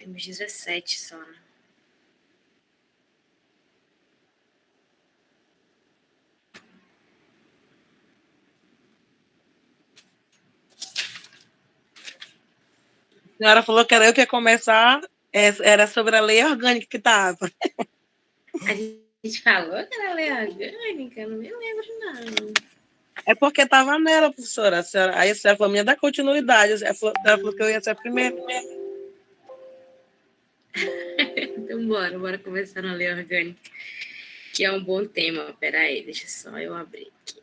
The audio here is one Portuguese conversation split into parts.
Temos 17 só, né? A senhora falou que era eu que ia começar, era sobre a lei orgânica que estava. A gente falou que era lei orgânica? Não me lembro, não. É porque estava nela, professora. Aí a senhora falou, minha dá continuidade. A senhora falou que eu ia ser a primeira. Então, bora começar na lei orgânica, que é um bom tema. Peraí, deixa só eu abrir aqui.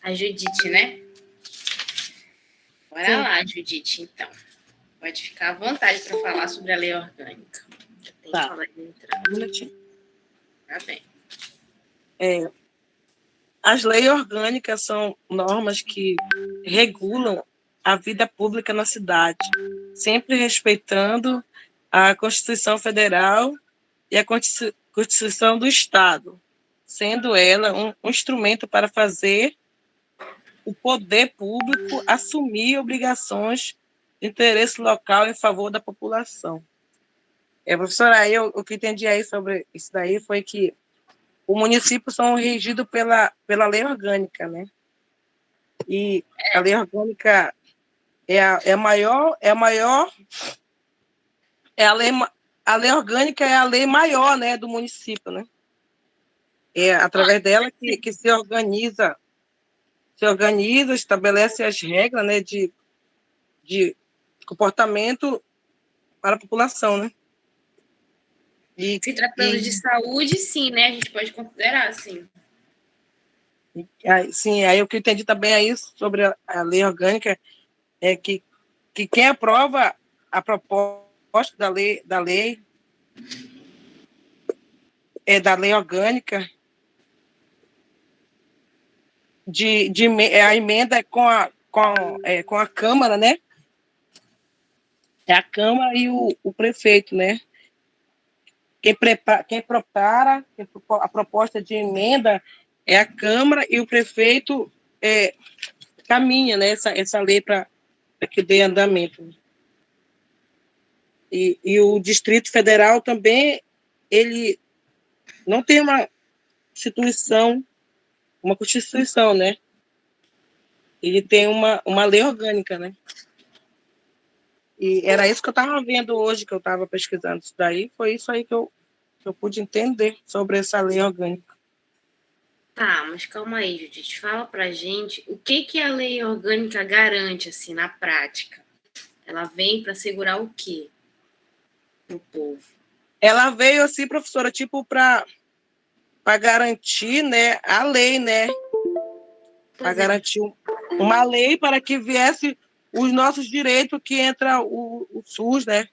A Judite, né? Bora Sim. lá, Judite, então. Pode ficar à vontade para falar sobre a lei orgânica. Já tem que falar de entrada. Um minutinho. Tá bem. As leis orgânicas são normas que regulam a vida pública na cidade, sempre respeitando a Constituição Federal e a Constituição do Estado, sendo ela um instrumento para fazer o poder público assumir obrigações de interesse local em favor da população. Professora, o que entendi aí sobre isso daí foi que o município são regidos pela lei orgânica, né? E a lei orgânica a lei orgânica é a lei maior, né, do município, né? É através dela que se organiza, estabelece as regras, né, de comportamento para a população, né? Se tratando de saúde, sim, né? A gente pode considerar, sim. Sim, aí o que eu entendi também aí sobre a lei orgânica é que quem aprova a proposta da lei orgânica a emenda com a Câmara, né? É a Câmara e o prefeito, né? Quem prepara a proposta de emenda é a Câmara e o prefeito caminha, né, essa lei para que dê andamento. E o Distrito Federal também, ele não tem uma Constituição, né? Ele tem uma lei orgânica, né? E era isso que eu estava vendo hoje, que eu estava pesquisando isso daí, foi isso aí que eu pude entender sobre essa lei orgânica. Tá, mas calma aí, Judite. Fala pra gente o que a lei orgânica garante, assim, na prática. Ela vem para segurar o quê no povo? Ela veio, assim, professora, tipo, para garantir, né, a lei, né? Para garantir uma lei para que viesse os nossos direitos, que entra o SUS, né?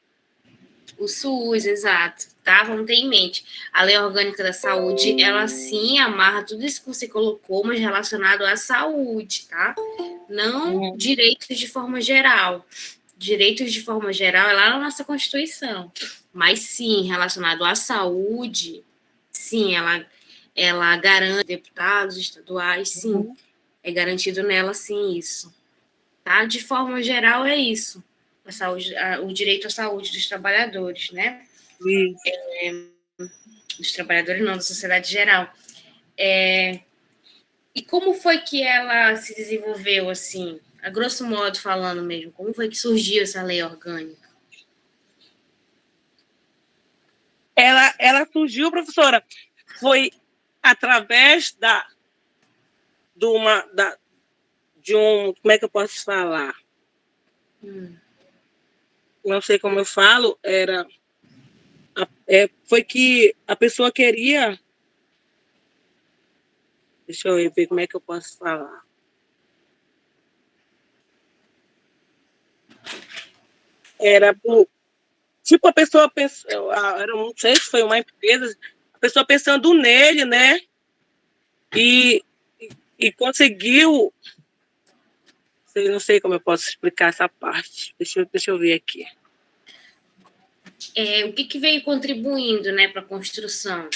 O SUS, exato, tá? Vamos ter em mente. A Lei Orgânica da Saúde, ela sim amarra tudo isso que você colocou, mas relacionado à saúde, tá? Não direitos de forma geral. Direitos de forma geral é lá na nossa Constituição. Mas sim, relacionado à saúde, sim, ela garante deputados estaduais, sim. É garantido nela, sim, isso. Tá? De forma geral, é isso. A saúde, o direito à saúde dos trabalhadores, né? Dos trabalhadores não, da sociedade geral. E como foi que ela se desenvolveu, assim, a grosso modo falando mesmo? Como foi que surgiu essa lei orgânica? Ela surgiu, professora, foi através como é que eu posso falar? Não sei como eu falo, foi que a pessoa queria. Deixa eu ver como é que eu posso falar. Tipo, a pessoa pensou, não sei se foi uma empresa, a pessoa pensando nele, né? E conseguiu. Não sei como eu posso explicar essa parte. Deixa eu ver aqui. O que veio contribuindo, né, para a construção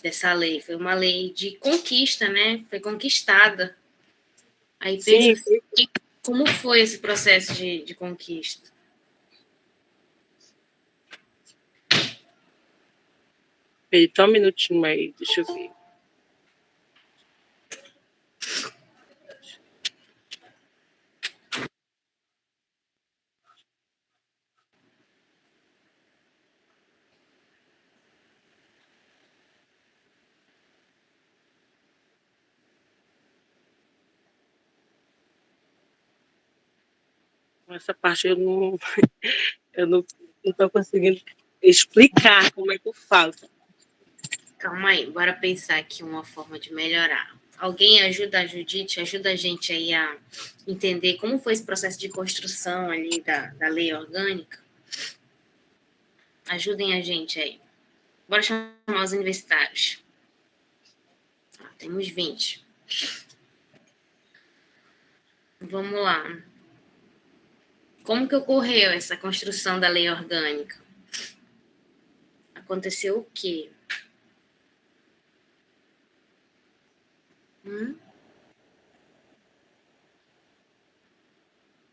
dessa lei? Foi uma lei de conquista, né? Foi conquistada. Aí pensa assim, como foi esse processo de conquista? Eita, um minutinho aí, deixa eu ver. Essa parte eu não estou conseguindo explicar como é que eu falo. Calma aí, bora pensar aqui uma forma de melhorar. Alguém ajuda a Judite, ajuda a gente aí a entender como foi esse processo de construção ali da lei orgânica? Ajudem a gente aí. Bora chamar os universitários. Temos 20. Vamos lá. Como que ocorreu essa construção da lei orgânica? Aconteceu o quê?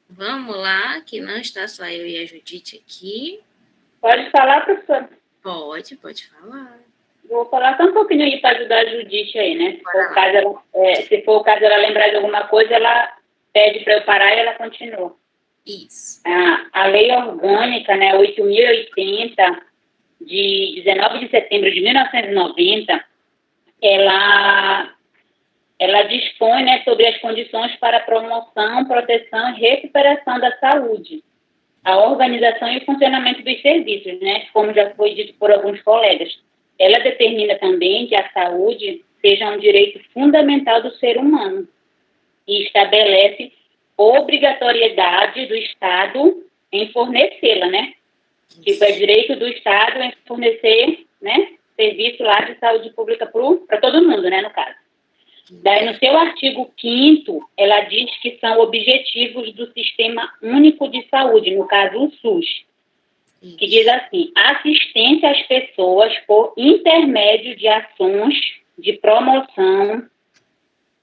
Vamos lá, que não está só eu e a Judite aqui. Pode falar, professor? Pode falar. Vou falar só um pouquinho aí para ajudar a Judite aí, né? Se for o caso ela lembrar de alguma coisa, ela pede para eu parar e ela continua. Isso. A lei orgânica, né, 8.080, de 19 de setembro de 1990, ela dispõe, né, sobre as condições para a promoção, proteção e recuperação da saúde, a organização e o funcionamento dos serviços, né, como já foi dito por alguns colegas. Ela determina também que a saúde seja um direito fundamental do ser humano e estabelece obrigatoriedade do Estado em fornecê-la, né? Tipo, é direito do Estado em fornecer, né, serviço lá de saúde pública para todo mundo, né, no caso. Daí, no seu artigo 5º, ela diz que são objetivos do Sistema Único de Saúde, no caso, o SUS, que diz assim: assistência às pessoas por intermédio de ações de promoção,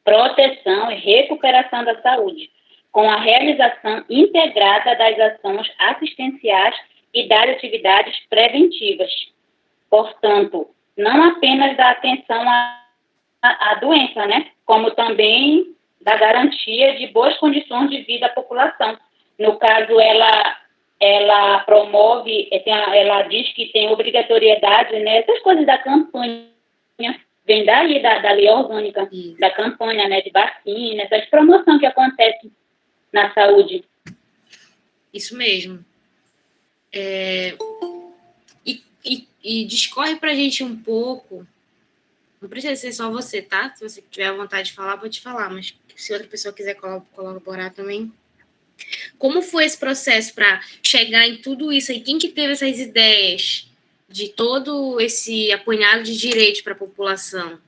proteção e recuperação da saúde, com a realização integrada das ações assistenciais e das atividades preventivas. Portanto, não apenas da atenção à doença, né, como também da garantia de boas condições de vida à população. No caso, ela promove, ela diz que tem obrigatoriedade, né, essas coisas da campanha, vem daí da lei orgânica, da campanha, né, de vacina, essas promoções que acontecem na saúde. Isso mesmo. E discorre para a gente um pouco, não precisa ser só você, tá? Se você tiver vontade de falar, pode falar, mas se outra pessoa quiser colaborar também. Como foi esse processo para chegar em tudo isso aí? Quem que teve essas ideias de todo esse apunhado de direitos para a população?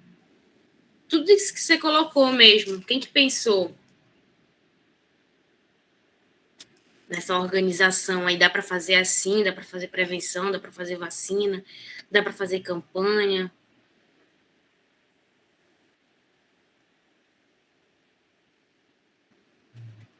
Tudo isso que você colocou mesmo, quem que pensou nessa organização aí? Dá para fazer assim, dá para fazer prevenção, dá para fazer vacina, dá para fazer campanha?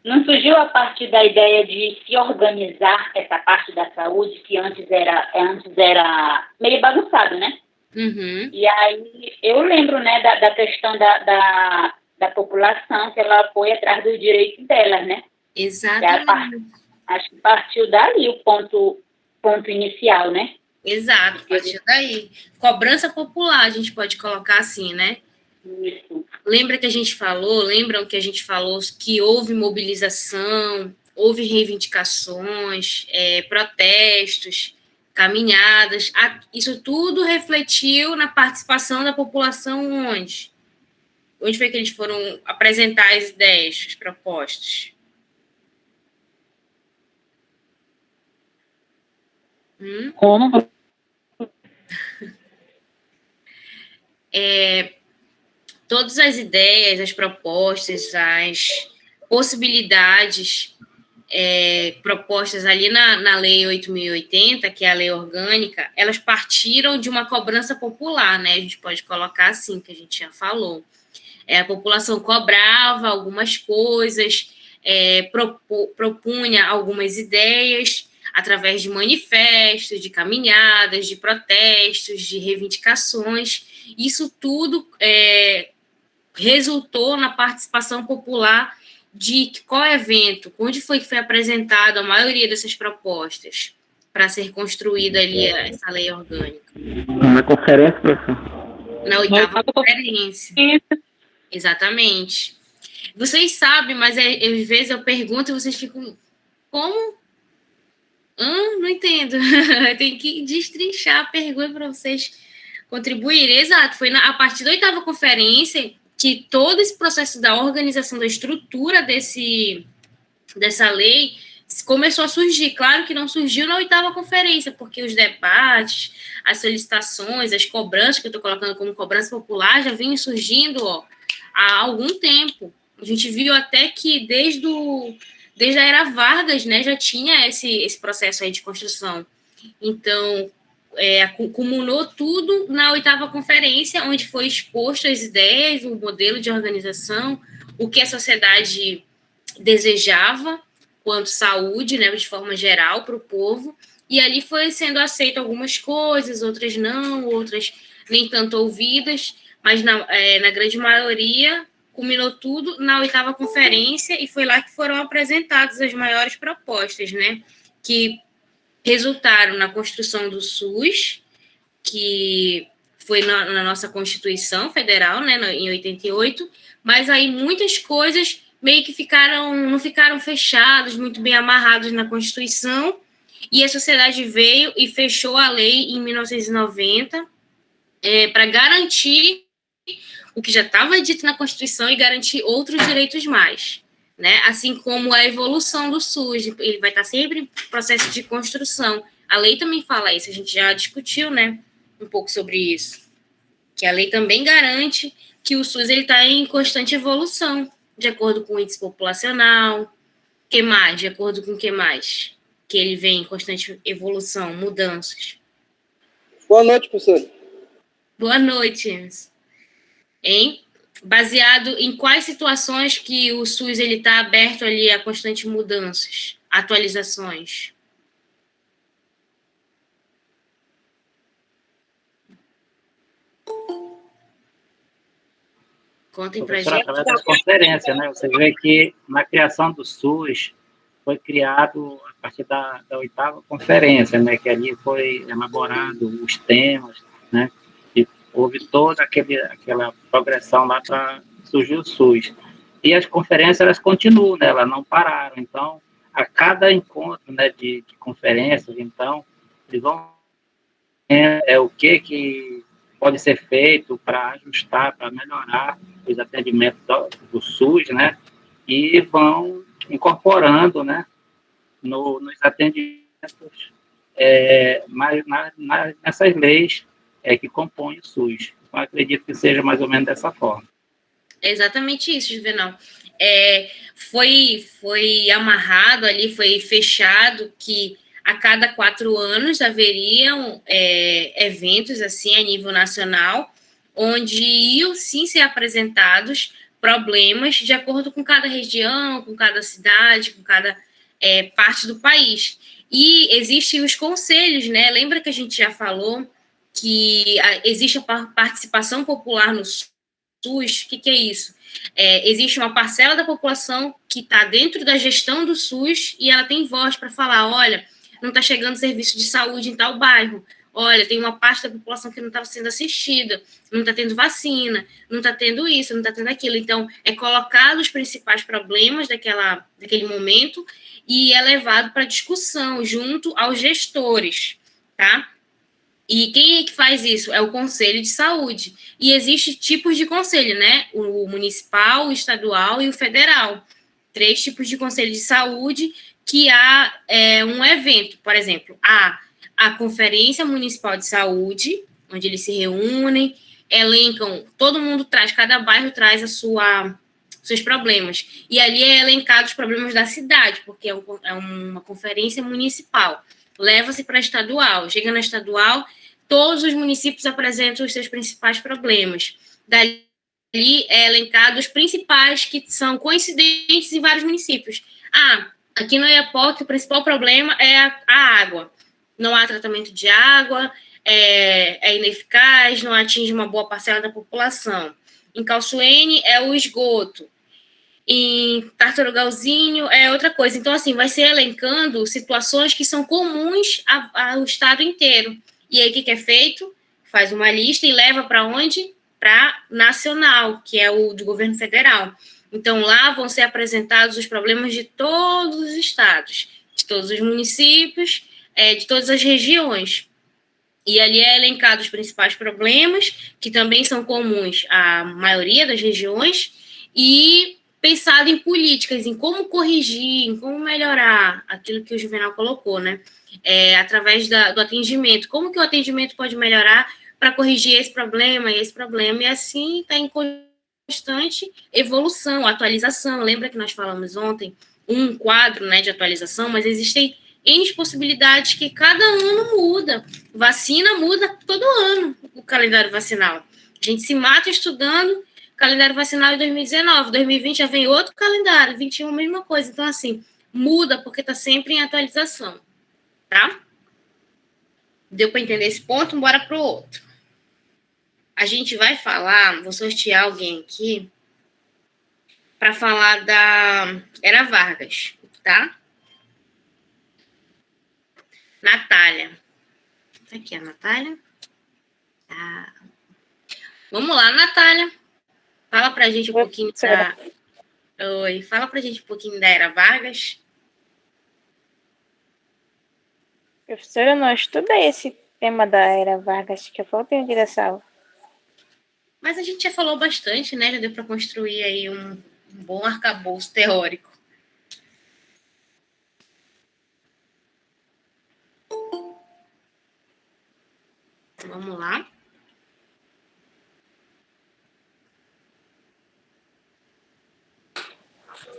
Não surgiu a partir da ideia de se organizar essa parte da saúde, que antes era meio bagunçado, né? Uhum. E aí eu lembro, né, da questão da população, que ela foi atrás dos direitos delas, né? Exatamente. Acho que partiu dali o ponto inicial, né? Exato, partiu daí. Cobrança popular, a gente pode colocar assim, né? Isso. Lembram que a gente falou que houve mobilização, houve reivindicações, protestos, caminhadas. Isso tudo refletiu na participação da população onde? Onde foi que eles foram apresentar as ideias, as propostas? Como? Todas as ideias, as propostas, as possibilidades propostas ali na Lei 8.080, que é a lei orgânica, elas partiram de uma cobrança popular, né? A gente pode colocar assim, que a gente já falou. A população cobrava algumas coisas, propunha algumas ideias, através de manifestos, de caminhadas, de protestos, de reivindicações. Isso tudo resultou na participação popular de qual evento, onde foi que foi apresentada a maioria dessas propostas para ser construída ali essa lei orgânica. Na conferência, professor? Na oitava conferência. Exatamente. Vocês sabem, mas às vezes eu pergunto e vocês ficam, como? Não entendo. Tem que destrinchar a pergunta para vocês contribuírem. Exato, foi a partir da oitava conferência que todo esse processo da organização, da estrutura dessa lei começou a surgir. Claro que não surgiu na oitava conferência, porque os debates, as solicitações, as cobranças, que eu estou colocando como cobrança popular, já vinham surgindo há algum tempo. A gente viu até que desde a era Vargas, né, já tinha esse processo aí de construção. Então, acumulou tudo na oitava conferência, onde foi exposto as ideias, o modelo de organização, o que a sociedade desejava quanto saúde, né, de forma geral, para o povo, e ali foi sendo aceito algumas coisas, outras não, outras nem tanto ouvidas, mas na grande maioria culminou tudo na oitava conferência, e foi lá que foram apresentadas as maiores propostas, né, que resultaram na construção do SUS, que foi na nossa Constituição Federal, né, em 88, mas aí muitas coisas meio que não ficaram fechadas, muito bem amarradas na Constituição, e a sociedade veio e fechou a lei em 1990 para garantir o que já estava dito na Constituição e garantir outros direitos mais. Né? Assim como a evolução do SUS, ele vai estar sempre em processo de construção. A lei também fala isso, a gente já discutiu, né, um pouco sobre isso, que a lei também garante que o SUS está em constante evolução, de acordo com o índice populacional, que mais? De acordo com o que mais? Que ele vem em constante evolução, mudanças. Boa noite, professor. Boa noite, James. Hein? Baseado em quais situações que o SUS está aberto ali a constantes mudanças, atualizações? Contem para a gente. Através das conferências, né? Você vê que na criação do SUS foi criado a partir da oitava conferência, né? Que ali foi elaborado os temas, né? Houve toda aquela progressão lá para surgir o SUS. E as conferências, elas continuam, né? Elas não pararam. Então, a cada encontro, né, de conferências, então, eles vão o que pode ser feito para ajustar, para melhorar os atendimentos do SUS, né? E vão incorporando, né, nos atendimentos, nessas leis que compõem o SUS. Então, acredito que seja mais ou menos dessa forma. É exatamente isso, Juvenal. Foi amarrado ali, foi fechado que a cada 4 anos haveriam eventos assim a nível nacional, onde iam sim ser apresentados problemas de acordo com cada região, com cada cidade, com cada parte do país. E existem os conselhos, né? Lembra que a gente já falou que existe a participação popular no SUS? O que é isso? Existe uma parcela da população que está dentro da gestão do SUS e ela tem voz para falar, olha, não está chegando serviço de saúde em tal bairro, olha, tem uma parte da população que não está sendo assistida, não está tendo vacina, não está tendo isso, não está tendo aquilo. Então, é colocado os principais problemas daquele momento e é levado para discussão junto aos gestores, tá? E quem é que faz isso? É o Conselho de Saúde. E existem tipos de conselho, né? O municipal, o estadual e o federal. 3 tipos de conselho de saúde que há um evento. Por exemplo, a Conferência Municipal de Saúde, onde eles se reúnem, elencam, todo mundo traz, cada bairro traz seus problemas. E ali é elencado os problemas da cidade, porque é uma conferência municipal. Leva-se para a estadual. Chega na estadual, todos os municípios apresentam os seus principais problemas. Dali é elencado os principais que são coincidentes em vários municípios. Aqui no Iapoque, o principal problema é a água. Não há tratamento de água, é ineficaz, não atinge uma boa parcela da população. Em Calçoene é o esgoto. Em Tartarugalzinho é outra coisa. Então, assim, vai ser elencando situações que são comuns ao estado inteiro. E aí, o que é feito? Faz uma lista e leva para onde? Para nacional, que é o do governo federal. Então, lá vão ser apresentados os problemas de todos os estados, de todos os municípios, de todas as regiões. E ali é elencado os principais problemas, que também são comuns à maioria das regiões, e pensado em políticas, em como corrigir, em como melhorar aquilo que o Juvenal colocou, né? Através do atendimento. Como que o atendimento pode melhorar para corrigir esse problema e esse problema? E assim está em constante evolução, atualização. Lembra que nós falamos ontem um quadro, né, de atualização, mas existem N possibilidades que cada ano muda. Vacina muda todo ano o calendário vacinal. A gente se mata estudando calendário vacinal em 2019, 2020 já vem outro calendário, 21 a mesma coisa. Então, assim, muda porque está sempre em atualização, tá? Deu para entender esse ponto? Bora para o outro. A gente vai falar, vou sortear alguém aqui para falar da Era Vargas, tá? Natália. Tá aqui a Natália. Tá. Vamos lá, Natália. Fala pra gente um pouquinho da... Oi, fala pra gente um pouquinho da Era Vargas. Professora, eu não estudei esse tema da Era Vargas, que eu faltei um dia dessa aula. Mas a gente já falou bastante, né? Já deu para construir aí um bom arcabouço teórico. Vamos lá.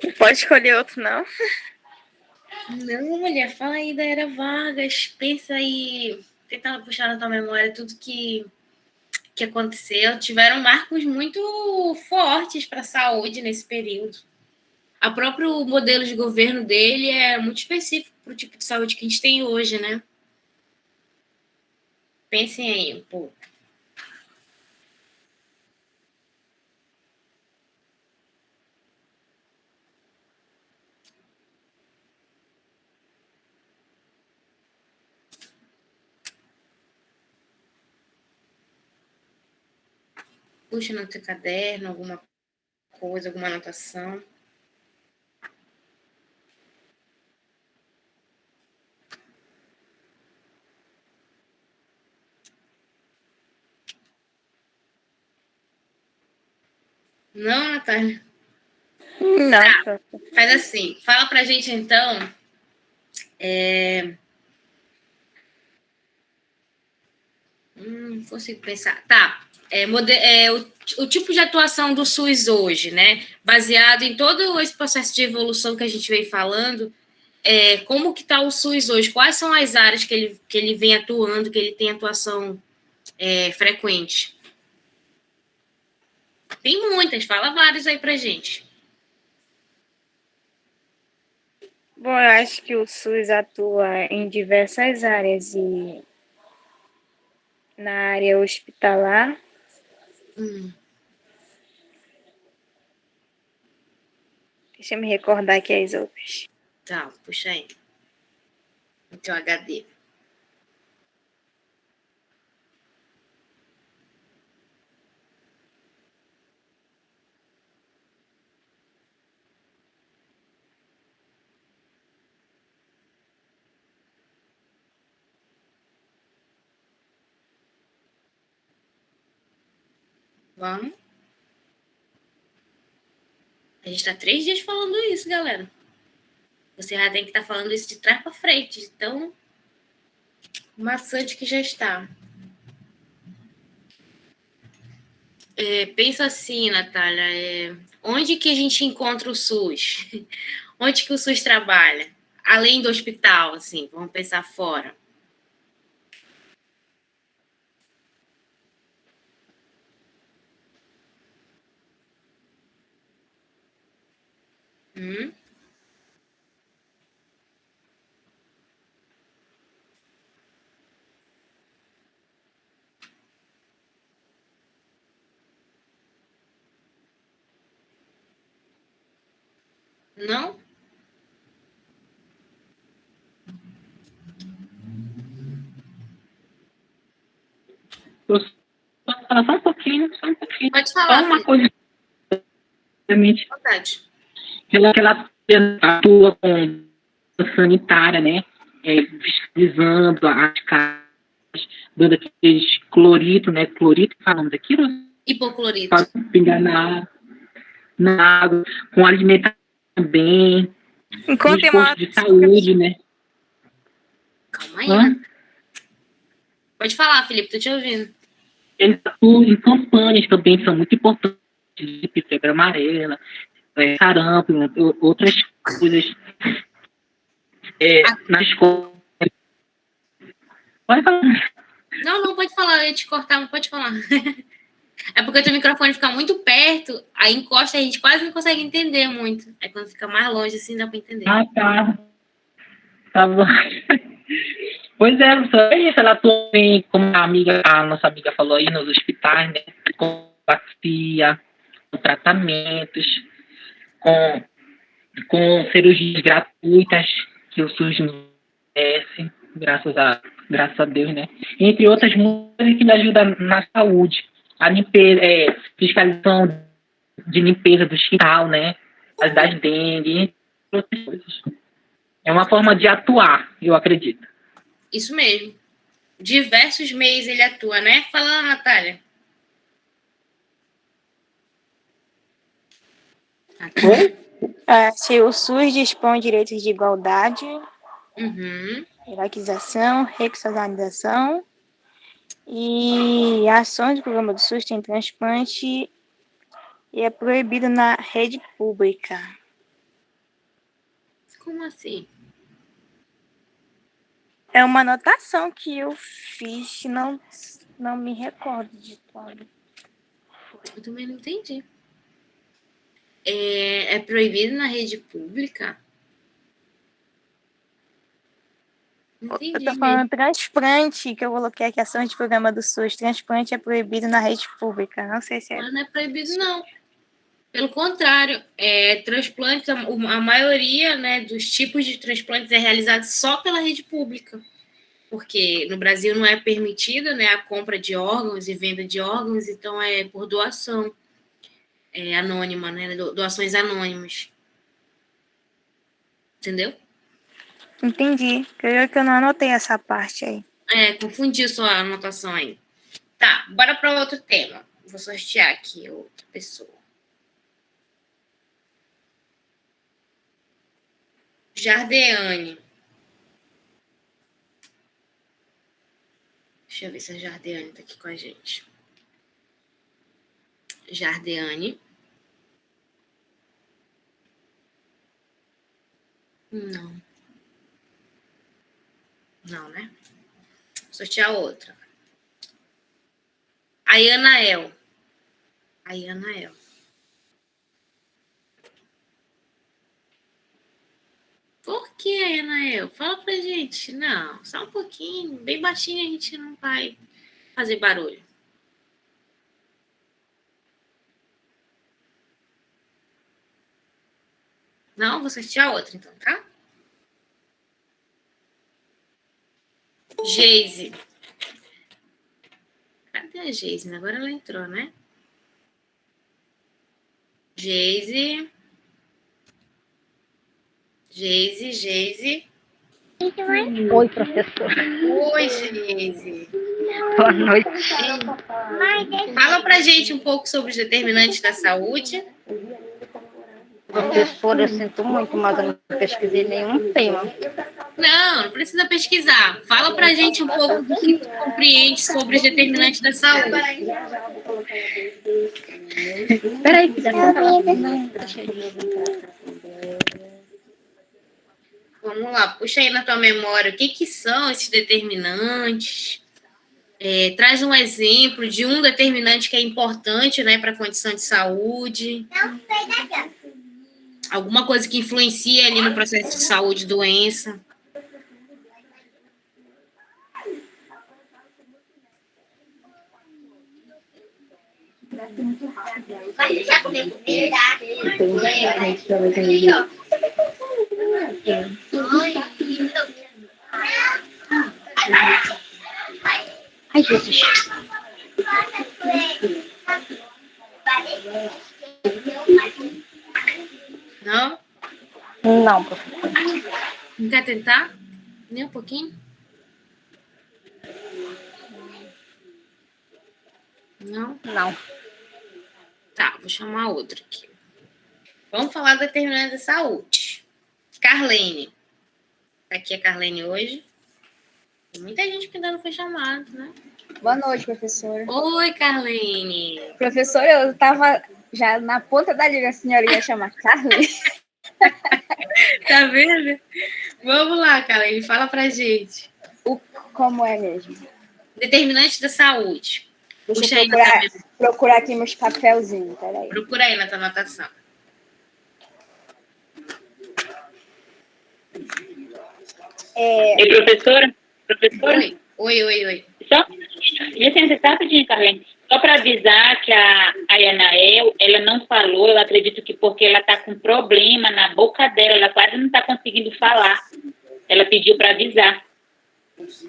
Não pode escolher outro, não? Não, mulher, fala aí da Era Vargas. Pensa aí, tenta puxar na tua memória tudo que aconteceu. Tiveram marcos muito fortes para a saúde nesse período. O próprio modelo de governo dele é muito específico para o tipo de saúde que a gente tem hoje, né? Pensem aí um pouco. Puxa no teu caderno alguma coisa, alguma anotação. Não, Natália? Não. Tá, faz assim. Fala pra gente, então. Não consigo pensar. Tá. O tipo de atuação do SUS hoje, né? Baseado em todo esse processo de evolução que a gente vem falando, como que está o SUS hoje? Quais são as áreas que ele vem atuando, que ele tem atuação frequente? Tem muitas, fala várias aí pra gente. Bom, eu acho que o SUS atua em diversas áreas e na área hospitalar. Deixa eu me recordar aqui as outras. Tá, puxa aí. No teu HD. Vamos. A gente está 3 dias falando isso, galera. Você já tem que estar falando isso de trás para frente. Então, maçante que já está. Pensa assim, Natália. Onde que a gente encontra o SUS? Onde que o SUS trabalha? Além do hospital, assim, vamos pensar fora. Não? Falar só um pouquinho. Pode Só falar, uma Felipe. coisa, realmente, Verdade. ela atua com sanitária, né? Fiscalizando as casas, dando aqueles clorito, né? Clorito, falando daquilo, Hipoclorito. para pingar na água, com alimentação também, Enquanto nos postos de saúde, né? Calma aí, Hã? né? Pode falar, Felipe, tô te ouvindo. Eles atuam em campanhas também, que são muito importantes, de febre amarela, sarampo, né? Outras coisas na escola. Pode falar. Não, pode falar, eu ia te cortar, mas pode falar. É porque o teu microfone fica muito perto, aí encosta e a gente quase não consegue entender muito. Aí quando fica mais longe, assim, dá pra entender. Ah, tá. Tá bom. Pois é, só é isso. Ela atua em, como a nossa amiga falou aí, nos hospitais, né? Com vacina, com tratamentos, com cirurgias gratuitas que o SUS nos oferece, graças a Deus, né? Entre outras coisas que ajudam na saúde. A limpeza, fiscalização de limpeza do hospital, né? As das dengue, entre outras coisas. É uma forma de atuar, eu acredito. Isso mesmo. Diversos meios ele atua, né? Fala, Natália. Se o SUS dispõe de direitos de igualdade, Uhum. hierarquização, regionalização e ações do programa do SUS tem transplante e é proibido na rede pública. Como assim? É uma anotação que eu fiz, não me recordo de tudo. Eu também não entendi. É proibido na rede pública? Não entendi. Eu tô falando transplante, que eu coloquei aqui, ações de programa do SUS. Transplante é proibido na rede pública. Não sei se é. Mas não é proibido, não. Pelo contrário, transplantes, a maioria, né, dos tipos de transplantes é realizado só pela rede pública. Porque no Brasil não é permitida, né, a compra de órgãos e venda de órgãos, então é por doação anônima, né, doações anônimas. Entendeu? Entendi. Creio que eu não anotei essa parte aí. Confundi sua anotação aí. Tá, bora para outro tema. Vou sortear aqui outra pessoa. Jardeane. Deixa eu ver se a Jardeane tá aqui com a gente. Jardeane. Não. Não, né? Vou sortear outra. Ayanael. Ayanael. Por que, Ayanael? Fala pra gente. Não, só um pouquinho. Bem baixinho a gente não vai fazer barulho. Não, vou sortear outra então, tá? Geise. Cadê a Geise? Agora ela entrou, né? Geise. Geise. Oi, professor. Oi, Geise. Boa noite. Fala pra gente um pouco sobre os determinantes da saúde. Professor, eu sinto muito, mas eu não pesquisei nenhum tema. Não precisa pesquisar. Fala pra gente um pouco do que tu compreende sobre os determinantes da saúde. Peraí, Vamos lá, puxa aí na tua memória o que são esses determinantes. Traz um exemplo de um determinante que é importante, né, para a condição de saúde. Alguma coisa que influencia ali no processo de saúde, doença. Ai, Jesus. Não? Não, professor. Não quer tentar? Nem um pouquinho? Não? Não. Tá, vou chamar outro aqui. Vamos falar da determinante de saúde. Carlene. Tá aqui a Carlene hoje. Tem muita gente que ainda não foi chamada, né? Boa noite, professora. Oi, Carlene. Professora, eu estava já na ponta da língua, a senhora ia chamar Carlene. Tá vendo? Vamos lá, Carlene, fala pra gente. Como é mesmo? Determinante da saúde. Deixa Puxa eu aí na tua... procurar aqui meus papelzinhos, peraí. Procura aí na tua anotação. Ei, professora? Professora? Oi. Só, licença, tá rapidinho, Carlene. Só para avisar que a Yanael, ela não falou, eu acredito que porque ela está com problema na boca dela, ela quase não está conseguindo falar. Ela pediu para avisar.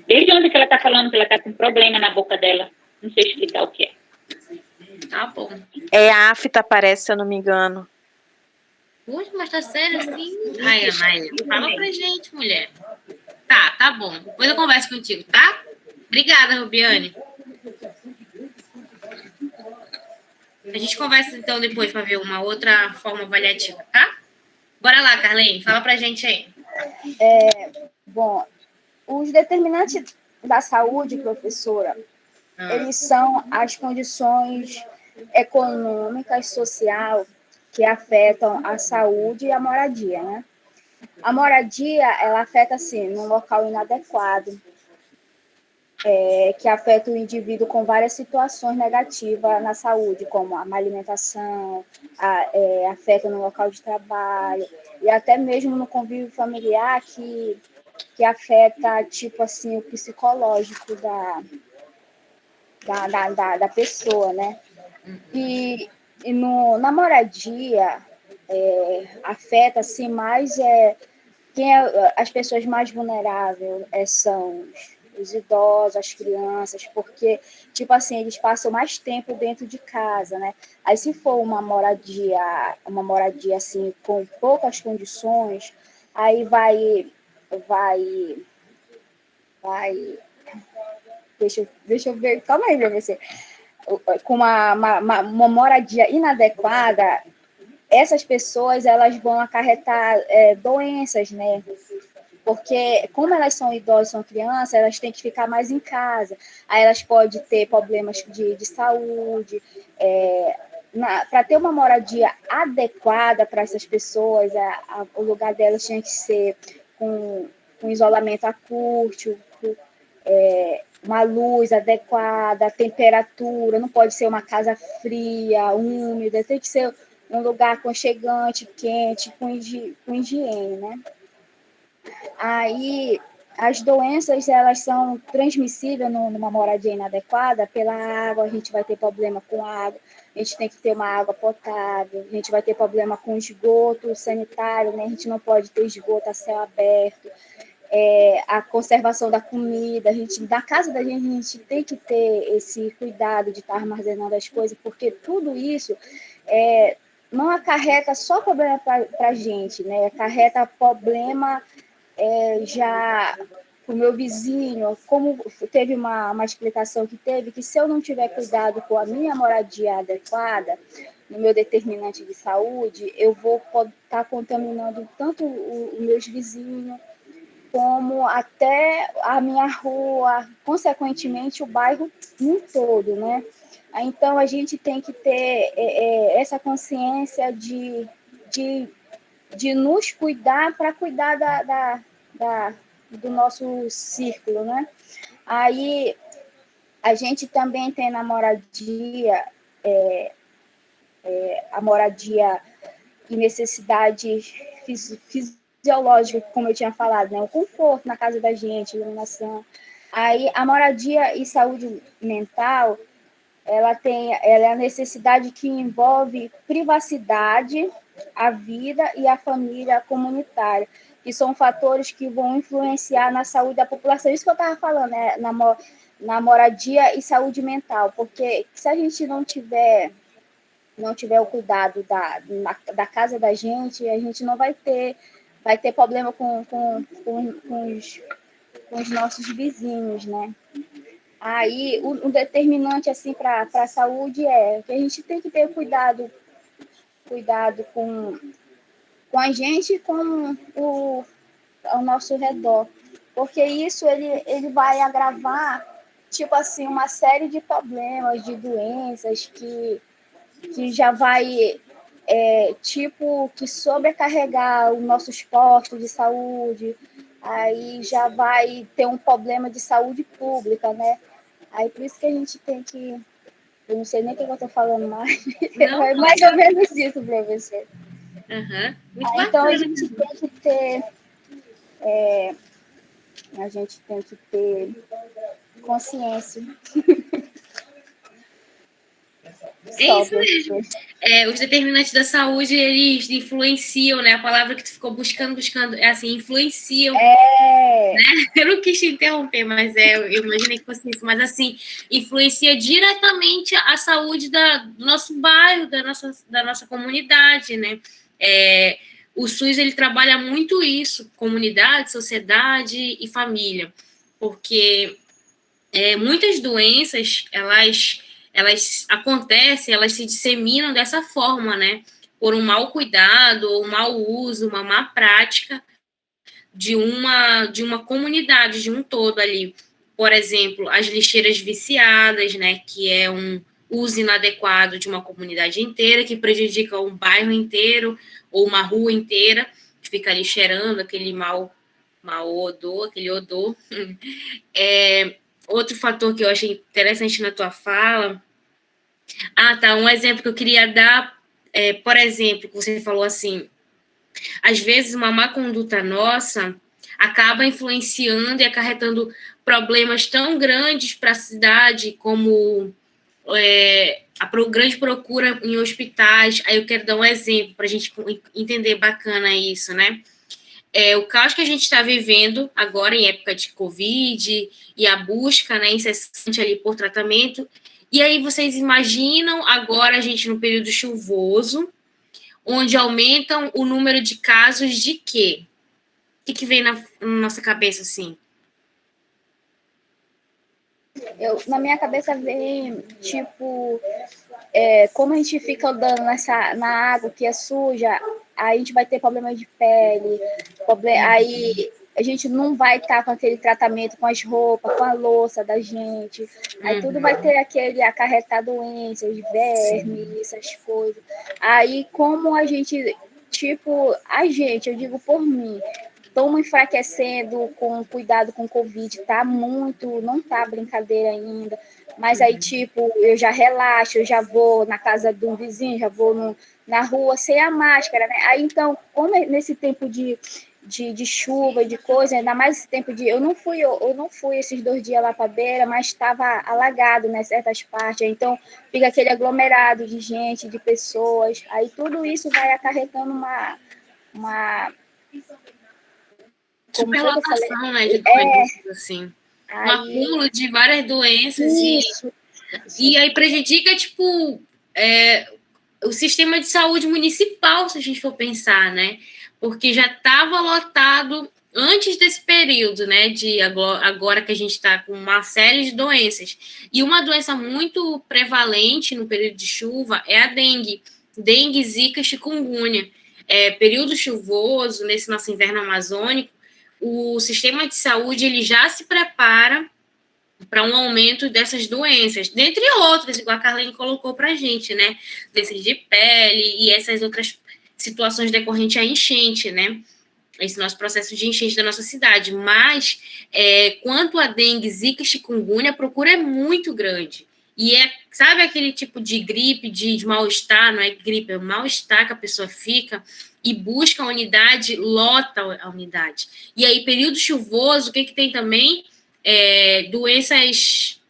Desde onde que ela está falando que ela está com problema na boca dela? Não sei explicar o que é. Tá bom. É afta, parece, se eu não me engano. Poxa, mas tá sério assim? Ai, Anaia, fala pra gente, mulher. Tá bom. Depois eu converso contigo, tá? Obrigada, Rubiane. A gente conversa então depois para ver uma outra forma avaliativa, tá? Bora lá, Carlene, fala pra gente aí. Bom, os determinantes da saúde, professora, eles são as condições econômicas, social, que afetam a saúde e a moradia, né? A moradia, ela afeta, assim, num local inadequado, que afeta o indivíduo com várias situações negativas na saúde, como a má alimentação, afeta no local de trabalho, e até mesmo no convívio familiar, que afeta, tipo assim, o psicológico da pessoa, né? E na moradia, afeta, assim, mais as pessoas mais vulneráveis são os idosos, as crianças, porque, tipo assim, eles passam mais tempo dentro de casa, né? Aí, se for uma moradia assim, com poucas condições, aí vai deixa eu ver, calma aí, professor. Com uma moradia inadequada, essas pessoas, elas vão acarretar doenças, né? Porque, como elas são idosas, são crianças, elas têm que ficar mais em casa. Aí elas podem ter problemas de saúde. Para ter uma moradia adequada para essas pessoas, o lugar delas tinha que ser com isolamento acústico, uma luz adequada, temperatura, não pode ser uma casa fria, úmida, tem que ser um lugar aconchegante, quente, com higiene, né? Aí, as doenças, elas são transmissíveis numa moradia inadequada pela água, a gente vai ter problema com água, a gente tem que ter uma água potável, a gente vai ter problema com esgoto sanitário, né? A gente não pode ter esgoto a céu aberto, a conservação da comida, na casa da gente, a gente tem que ter esse cuidado de estar armazenando as coisas, porque tudo isso não acarreta só problema para a gente, né? Acarreta problema já o meu vizinho, como teve uma explicação que se eu não tiver cuidado com a minha moradia adequada, no meu determinante de saúde, eu vou estar contaminando tanto os meus vizinhos, como até a minha rua, consequentemente o bairro em todo, né? Então, a gente tem que ter essa consciência de nos cuidar para cuidar do nosso círculo, né? Aí, a gente também tem na moradia, a moradia e necessidades fisiológicas, como eu tinha falado, né? O conforto na casa da gente, iluminação. Aí, a moradia e saúde mental, ela é a necessidade que envolve privacidade, a vida e a família comunitária, que são fatores que vão influenciar na saúde da população. Isso que eu estava falando, né? Na moradia e saúde mental, porque se a gente não tiver o cuidado da casa da gente, a gente não vai ter problema com os nossos vizinhos, né? Aí, o determinante, assim, para a saúde é que a gente tem que ter cuidado com a gente e com ao nosso redor, porque isso ele vai agravar, tipo assim, uma série de problemas, de doenças que já vai, tipo, que sobrecarregar os nossos postos de saúde, aí já vai ter um problema de saúde pública, né? Aí por isso que a gente tem que... Eu não sei nem o que eu estou falando mais. Não, é mais ou menos isso, professor. Uhum. Então a gente tem que ter... a gente tem que ter consciência. É isso mesmo. Os determinantes da saúde, eles influenciam, né? A palavra que tu ficou buscando, é assim, influenciam. Né? Eu não quis te interromper, mas eu imaginei que fosse isso. Mas, assim, influencia diretamente a saúde do nosso bairro, da nossa comunidade, né? O SUS, ele trabalha muito isso, comunidade, sociedade e família, porque muitas doenças, elas acontecem, elas se disseminam dessa forma, né? Por um mau cuidado, ou um mau uso, uma má prática de uma comunidade, de um todo ali. Por exemplo, as lixeiras viciadas, né? Que é um uso inadequado de uma comunidade inteira, que prejudica um bairro inteiro, ou uma rua inteira, que fica ali cheirando aquele mau odor, aquele odor. Outro fator que eu achei interessante na tua fala... tá, um exemplo que eu queria dar, por exemplo, que você falou assim, às vezes uma má conduta nossa acaba influenciando e acarretando problemas tão grandes para a cidade, como a grande procura em hospitais. Aí eu quero dar um exemplo para a gente entender bacana isso, né? O caos que a gente está vivendo agora em época de Covid e a busca, né, incessante ali por tratamento. E aí vocês imaginam agora a gente no período chuvoso, onde aumentam o número de casos de quê? O que vem na nossa cabeça, assim? Na minha cabeça vem, tipo, como a gente fica andando na água que é suja, aí a gente vai ter problema de pele, aí a gente não vai estar com aquele tratamento com as roupas, com a louça da gente, aí tudo vai ter aquele acarretar doenças, vermes, essas coisas. Aí como a gente, tipo, eu digo por mim, estamos enfraquecendo com cuidado com o Covid, não tá brincadeira ainda, mas aí, tipo, eu já relaxo, eu já vou na casa de um vizinho, já vou na rua sem a máscara, né? Aí, então, como nesse tempo de chuva, de coisa, ainda mais esse tempo eu não fui esses 2 dias lá para a beira, mas estava alagado, né, certas partes, então fica aquele aglomerado de gente, de pessoas, aí tudo isso vai acarretando uma superlotação, né, de doenças, assim. Um acúmulo de várias doenças e aí prejudica, tipo, o sistema de saúde municipal, se a gente for pensar, né? Porque já estava lotado antes desse período, né? De agora que a gente está com uma série de doenças. E uma doença muito prevalente no período de chuva é a dengue. Dengue, zika, chikungunya. Período chuvoso, nesse nosso inverno amazônico, o sistema de saúde ele já se prepara para um aumento dessas doenças, dentre outras, igual a Carlene colocou para a gente, né? Doenças de pele e essas outras situações decorrentes à enchente, né? Esse nosso processo de enchente da nossa cidade. Mas, quanto a dengue, zika e chikungunya, a procura é muito grande. E sabe aquele tipo de gripe, de mal-estar, não é gripe, é mal-estar que a pessoa fica e busca a unidade, lota a unidade. E aí, período chuvoso, o que tem também? Doenças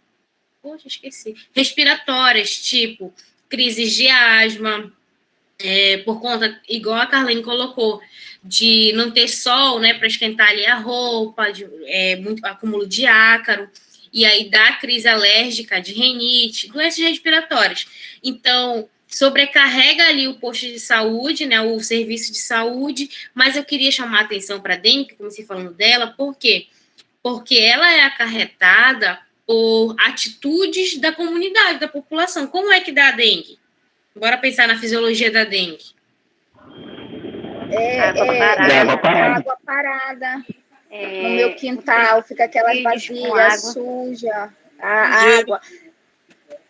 Poxa, esqueci. Respiratórias, tipo crises de asma, por conta, igual a Carlene colocou, de não ter sol, né, para esquentar ali a roupa, muito acúmulo de ácaro, e aí dá crise alérgica, de rinite, doenças respiratórias. Então, sobrecarrega ali o posto de saúde, né, o serviço de saúde, mas eu queria chamar a atenção para a dengue, que eu comecei falando dela, por quê? Porque ela é acarretada por atitudes da comunidade, da população. Como é que dá a dengue? Bora pensar na fisiologia da dengue. Água parada. No meu quintal fica aquelas vasilhas sujas, a água.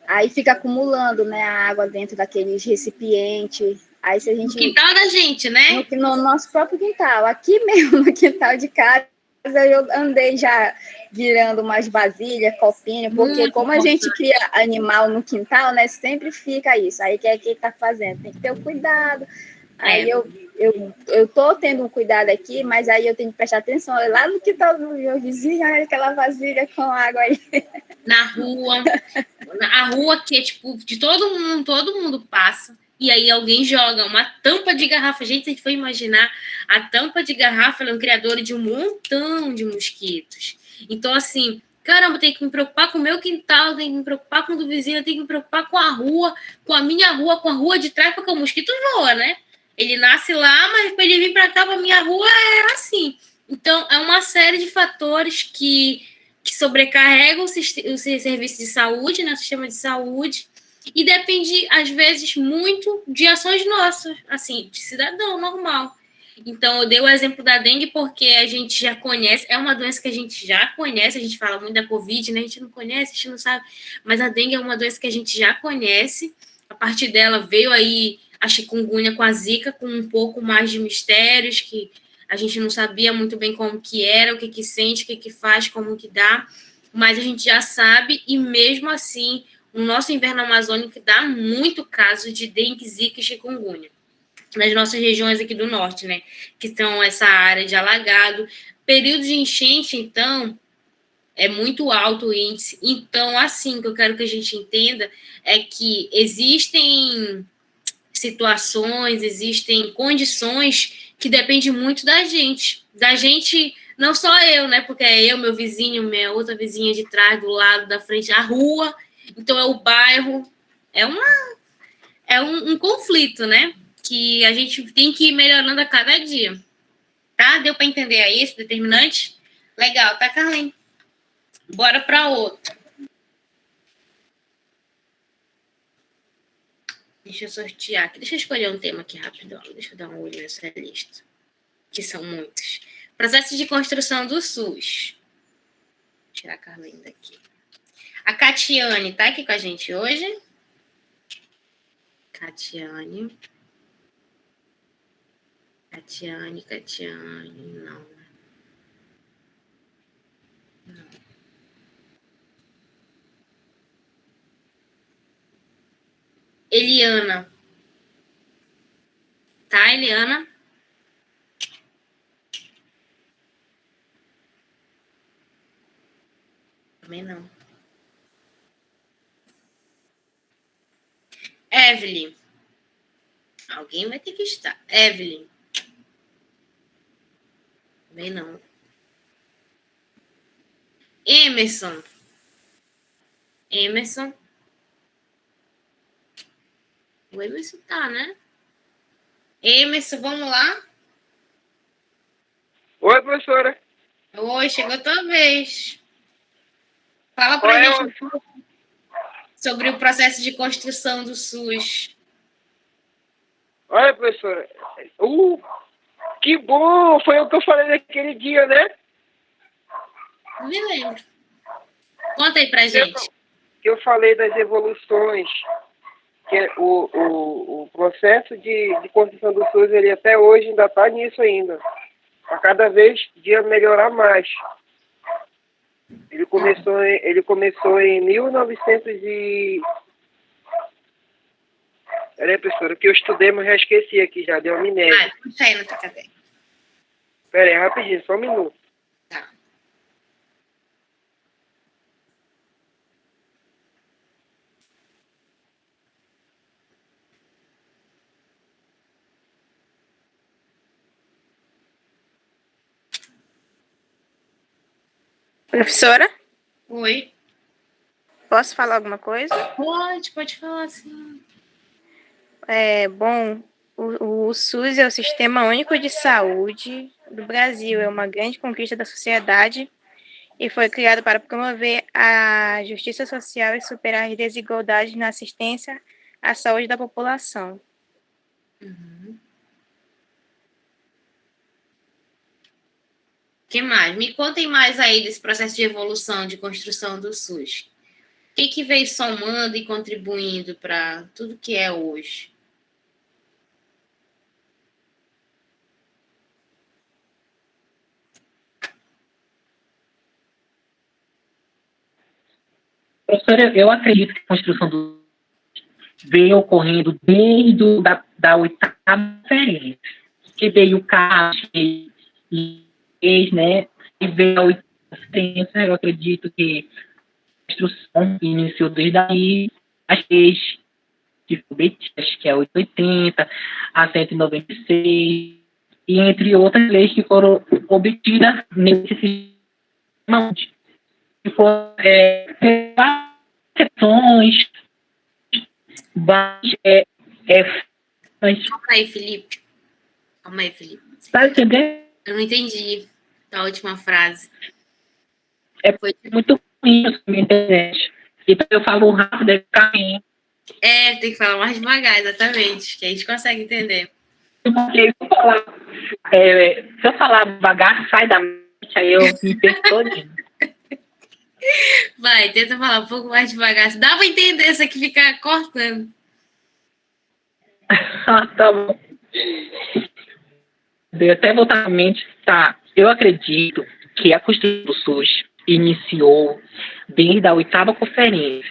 Aí fica acumulando, né, a água dentro daqueles recipientes. Aí se a gente... No quintal da gente, né? No nosso próprio quintal. Aqui mesmo, no quintal de casa, eu andei já virando umas vasilhas, copinhos, porque muito como importante. A gente cria animal no quintal, né, sempre fica isso. Aí quem tá fazendo? Tem que ter o cuidado. Aí eu tô tendo um cuidado aqui, mas aí eu tenho que prestar atenção. Lá no quintal do meu vizinho, olha aquela vasilha com água aí. Na rua. A rua que é, tipo, de todo mundo passa. E aí alguém joga uma tampa de garrafa. Gente, se a gente for imaginar, a tampa de garrafa ela é um criador de um montão de mosquitos. Então, assim, caramba, tem que me preocupar com o meu quintal, tem que me preocupar com o do vizinho, tem que me preocupar com a rua, com a minha rua, com a rua de trás, porque o mosquito voa, né? Ele nasce lá, mas para ele vir para cá, para minha rua, era assim. Então, é uma série de fatores que sobrecarregam o serviço de saúde, né, o sistema de saúde, e depende, às vezes, muito de ações nossas, assim, de cidadão normal. Então, eu dei o exemplo da dengue porque a gente já conhece, é uma doença que a gente já conhece, a gente fala muito da Covid, né, a gente não conhece, a gente não sabe, mas a dengue é uma doença que a gente já conhece, a partir dela veio aí a chikungunya com a zika, com um pouco mais de mistérios, que a gente não sabia muito bem como que era, o que que sente, o que que faz, como que dá, mas a gente já sabe, e mesmo assim, o nosso inverno amazônico dá muito caso de dengue, zika e chikungunya, nas nossas regiões aqui do norte, né, que são essa área de alagado. Período de enchente, então, é muito alto o índice. Então, assim, o que eu quero que a gente entenda é que existem situações, existem condições que dependem muito da gente, não só eu, né, porque é eu, meu vizinho, minha outra vizinha de trás, do lado, da frente, a rua, então é o bairro, é um conflito, né, que a gente tem que ir melhorando a cada dia, tá? Deu para entender aí esse determinante? Legal, tá, Carlene? Bora para outro. Deixa eu sortear aqui. Deixa eu escolher um tema aqui rápido. Deixa eu dar um olho nessa lista. Que são muitos. Processo de construção do SUS. Vou tirar a Carlene daqui. A Catiane tá aqui com a gente hoje. Catiane, não. Eliana. Tá, Eliana? Também não. Evelyn. Alguém vai ter que estar. Evelyn. Também não. Emerson. O Emerson tá, né? Emerson, vamos lá? Oi, professora. Oi, chegou a tua vez. Fala pra gente sobre o processo de construção do SUS. Olha, professora. Que bom! Foi o que eu falei naquele dia, né? Não me lembro. Conta aí pra gente. Que eu falei das evoluções. Que o processo de construção do SUS, ele até hoje ainda está nisso ainda. A cada vez dia melhorar mais. Ele começou em 1900 e... Peraí, professora, que eu estudei, mas já esqueci aqui, já deu amnésia. Puxa aí na tua cadeira. Peraí, rapidinho, só um minuto. Tá. Professora, Oi. posso falar alguma coisa? Pode falar sim. Bom, o SUS é o Sistema Único de Saúde do Brasil, é uma grande conquista da sociedade e foi criado para promover a justiça social e superar as desigualdades na assistência à saúde da população. Que mais? Me contem mais aí desse processo de evolução, de construção do SUS. O que veio somando e contribuindo para tudo que é hoje? Professora, eu acredito que a construção do veio ocorrendo desde da oitava conferência, que veio o CAS, né, e veio a oitava conferência. Eu acredito que a construção iniciou desde aí, as leis de Betis, que é a 880, a 196, e entre outras leis que foram obtidas nesse sistema, que foram questões, Calma aí, Felipe. Tá entendendo? Eu não entendi a última frase. Foi muito ruim a minha internet. Então eu falo rápido e caminho. Tem que falar mais devagar, exatamente, que a gente consegue entender. Se eu falar devagar, sai da mente, aí eu me perco todinho. Vai, tenta falar um pouco mais devagar. Dá pra entender, só que fica cortando. Tá bom. Eu até voltar à mente, tá? Eu acredito que a construção do SUS iniciou desde a oitava conferência,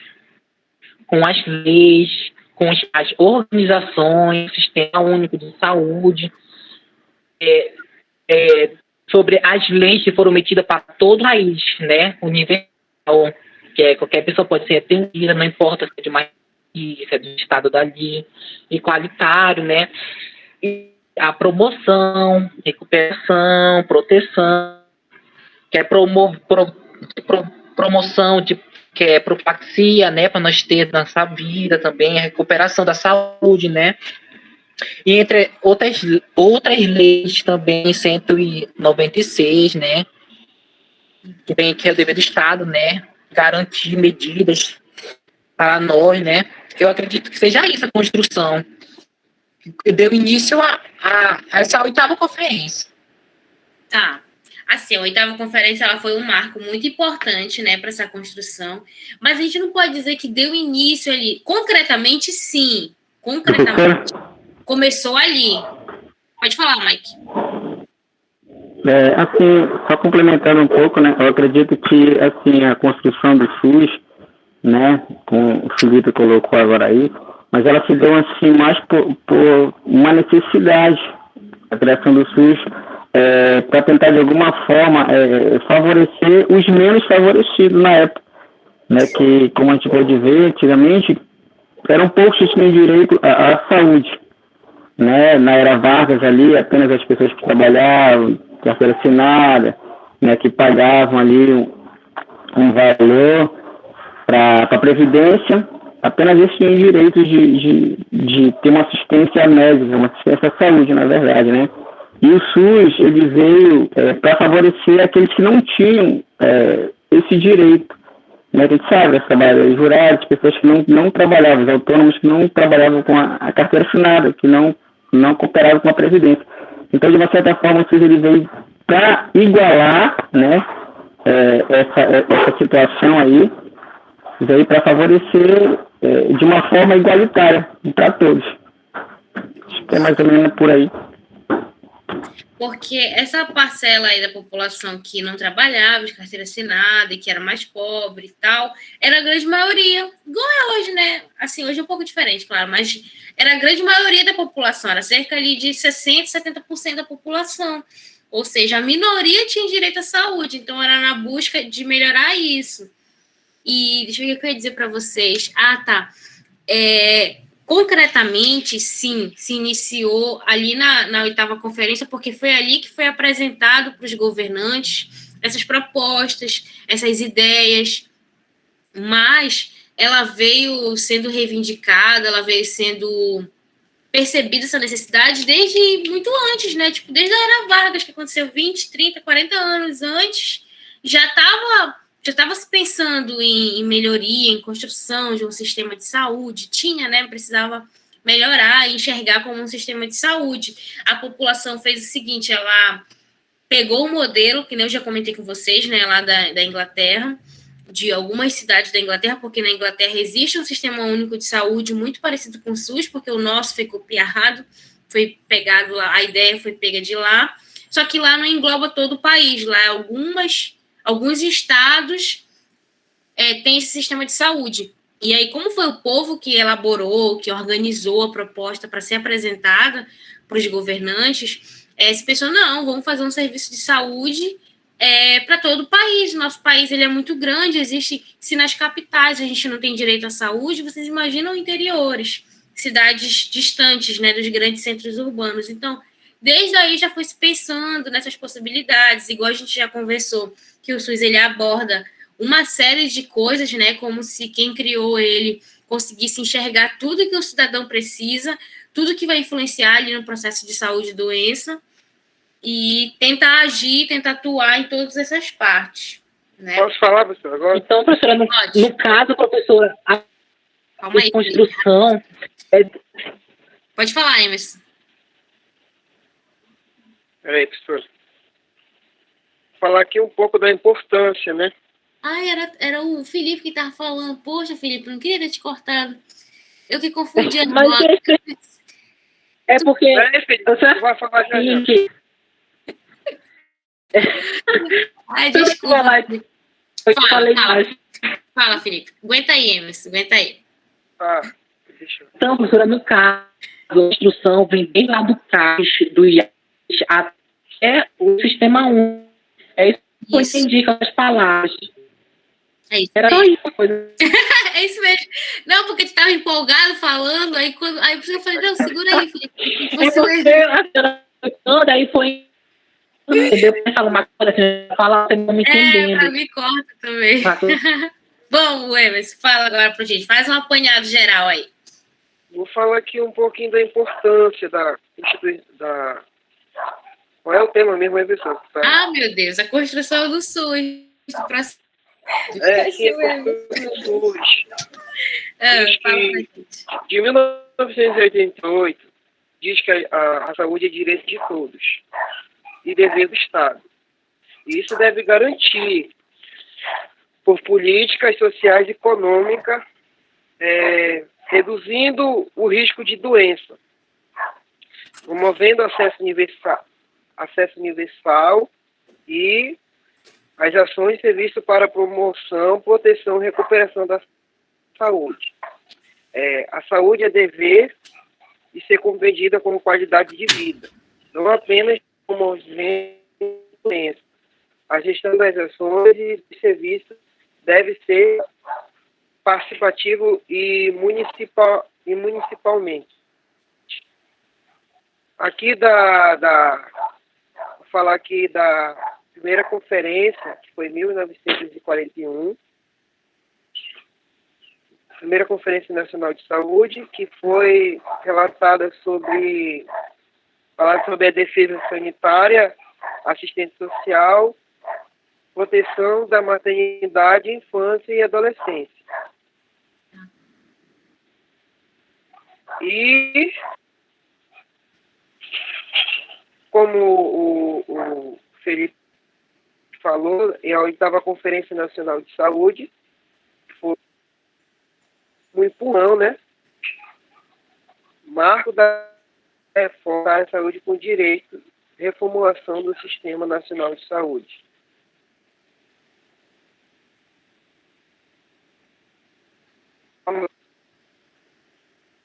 com as leis, com as organizações, o Sistema Único de Saúde, sobre as leis que foram metidas para todo o país, né? Universal, que qualquer pessoa pode ser atendida, não importa se é de mais se é do estado dali, igualitário, né? E a promoção, recuperação, proteção, que é promoção de que é profilaxia, né, para nós ter na nossa vida também, a recuperação da saúde, né? E entre outras leis também, 196, né, que é o dever do Estado, né, garantir medidas para nós, né? Eu acredito que seja isso a construção que deu início a essa oitava conferência. Tá. Assim, a oitava conferência ela foi um marco muito importante, né, para essa construção. Mas a gente não pode dizer que deu início ali. Concretamente, sim. Concretamente. Começou ali. Pode falar, Mike. Assim, só complementando um pouco, né, eu acredito que, assim, a construção do SUS, né, como o Felipe colocou agora aí, mas ela se deu, assim, mais por uma necessidade, a criação do SUS, para tentar, de alguma forma, favorecer os menos favorecidos na época, né, que, como a gente pode ver, antigamente, eram poucos que tinham direito à saúde, né, na era Vargas ali, apenas as pessoas que trabalhavam, carteira assinada, né, que pagavam ali um valor para a Previdência, apenas eles tinham direito de ter uma assistência médica, uma assistência à saúde, na verdade, né? E o SUS, ele veio para favorecer aqueles que não tinham esse direito, né? A gente sabe, os trabalhadores rurais, pessoas que não trabalhavam, os autônomos que não trabalhavam com a carteira assinada, que não cooperavam com a Previdência. Então, de uma certa forma, o SUS ele veio para igualar, né, essa situação aí, veio para favorecer de uma forma igualitária para todos. Acho que é mais ou menos por aí. Porque essa parcela aí da população que não trabalhava, de carteira assinada e que era mais pobre e tal, era a grande maioria, igual é hoje, né? Assim, hoje é um pouco diferente, claro, mas era a grande maioria da população, era cerca ali de 60%, 70% da população. Ou seja, a minoria tinha direito à saúde, então era na busca de melhorar isso. E deixa eu ver o que eu ia dizer para vocês. Tá. Concretamente, sim, se iniciou ali na oitava conferência, porque foi ali que foi apresentado para os governantes essas propostas, essas ideias, mas ela veio sendo reivindicada, ela veio sendo percebida essa necessidade desde muito antes, né? Tipo, desde a Era Vargas, que aconteceu 20, 30, 40 anos antes, já estava se pensando em melhoria, em construção de um sistema de saúde. Tinha, né? Precisava melhorar e enxergar como um sistema de saúde. A população fez o seguinte, ela pegou o modelo, que nem eu já comentei com vocês, né? Lá da Inglaterra, de algumas cidades da Inglaterra, porque na Inglaterra existe um sistema único de saúde muito parecido com o SUS, porque o nosso foi copiado, foi pegado lá, a ideia foi pega de lá, só que lá não engloba todo o país, lá alguns estados têm esse sistema de saúde. E aí, como foi o povo que elaborou, que organizou a proposta para ser apresentada para os governantes, se pensou, não, vamos fazer um serviço de saúde para todo o país. Nosso país ele é muito grande, se nas capitais a gente não tem direito à saúde, vocês imaginam interiores, cidades distantes, né, dos grandes centros urbanos. Então, desde aí já foi se pensando nessas possibilidades, igual a gente já conversou, que o SUS ele aborda uma série de coisas, né, como se quem criou ele conseguisse enxergar tudo que o cidadão precisa, tudo que vai influenciar ali no processo de saúde e doença, e tentar agir, tentar atuar em todas essas partes. Né? Posso falar, professora, agora? Então, professora, no caso, professora, a construção... Pode falar, Emerson. Peraí, professora. Vou falar aqui um pouco da importância, né? Era o Felipe que estava falando. Poxa, Felipe, não queria ter te cortado. Eu que confundi Mas agora. É porque... Você vai falar já. Ai, desculpa. Fala, Felipe. Aguenta aí, Emerson. Aguenta aí. Então, professora, no caso, a construção vem bem lá do CAIS, do IAS, até o sistema 1. É isso que eu entendi com as palavras. É isso Era só mesmo. isso. Coisa. É isso mesmo. Não, porque tu estava empolgado falando, aí eu falei, não, segura aí, Felipe. Daí foi... Entendeu? Fala uma coisa assim, fala, você não me entendendo. Pra mim corta também. Bom, Emerson, fala agora pra gente. Faz um apanhado geral aí. Vou falar aqui um pouquinho da importância da... Qual é o tema mesmo, professor? Ah, meu Deus, a construção do SUS. Que é do SUS. De 1988, diz que a saúde é direito de todos e dever do Estado. E isso deve garantir, por políticas sociais e econômicas, reduzindo o risco de doença, promovendo acesso universal e as ações de serviço para promoção, proteção e recuperação da saúde. A saúde é dever e ser compreendida como qualidade de vida, não apenas promovendo doença. A gestão das ações e serviços deve ser participativo e municipalmente. Aqui vou falar aqui da primeira conferência, que foi em 1941, primeira Conferência Nacional de Saúde, que foi relatada sobre a defesa sanitária, assistência social, proteção da maternidade, infância e adolescência. E, como o Felipe falou, é a 8ª Conferência Nacional de Saúde, foi um empurrão, né? Marco da reforma da saúde com direito, reformulação do Sistema Nacional de Saúde.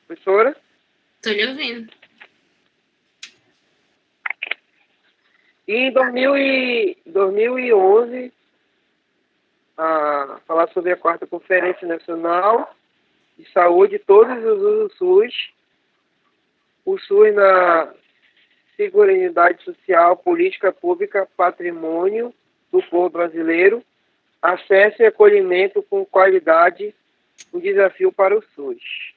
Professora? Estou lhe ouvindo. E em 2011, falar sobre a 4ª Conferência Nacional de Saúde, todos os usos do SUS, o SUS na Seguridade Social, Política Pública, Patrimônio do povo brasileiro, acesso e acolhimento com qualidade, um desafio para o SUS.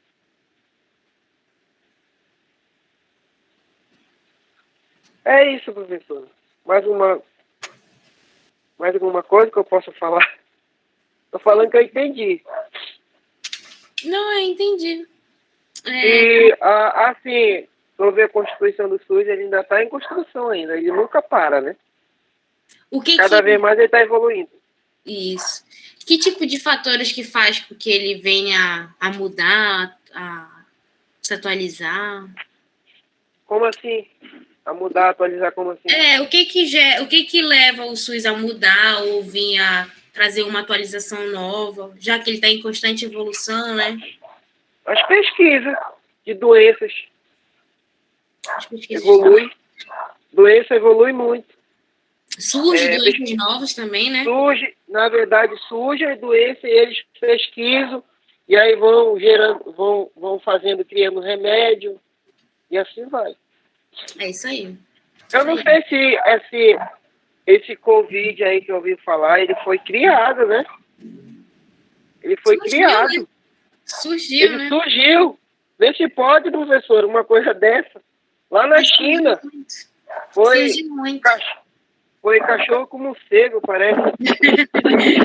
É isso, professora. Mais alguma coisa que eu possa falar? Estou falando que eu entendi. Não, eu entendi. E, assim, sobre a Constituição do SUS, ele ainda está em construção ainda. Ele nunca para, né? Cada vez mais ele está evoluindo. Isso. Que tipo de fatores que faz com que ele venha a mudar, a se atualizar? Como assim? A mudar, atualizar, como assim? O que leva o SUS a mudar ou vir a trazer uma atualização nova, já que ele está em constante evolução, né? As pesquisas de doenças. Evolui. Doença evolui muito. Surge doenças novas também, né? Na verdade, surge as doenças e eles pesquisam e aí vão gerando, vão fazendo, criando remédio e assim vai. É isso aí. Eu não sei se esse Covid aí que eu ouvi falar, ele foi criado, né? Ele foi criado. Né? Surgiu, né? Surgiu. Vê se pode, professor, uma coisa dessa. Lá na China. Foi cachorro com morcego, parece.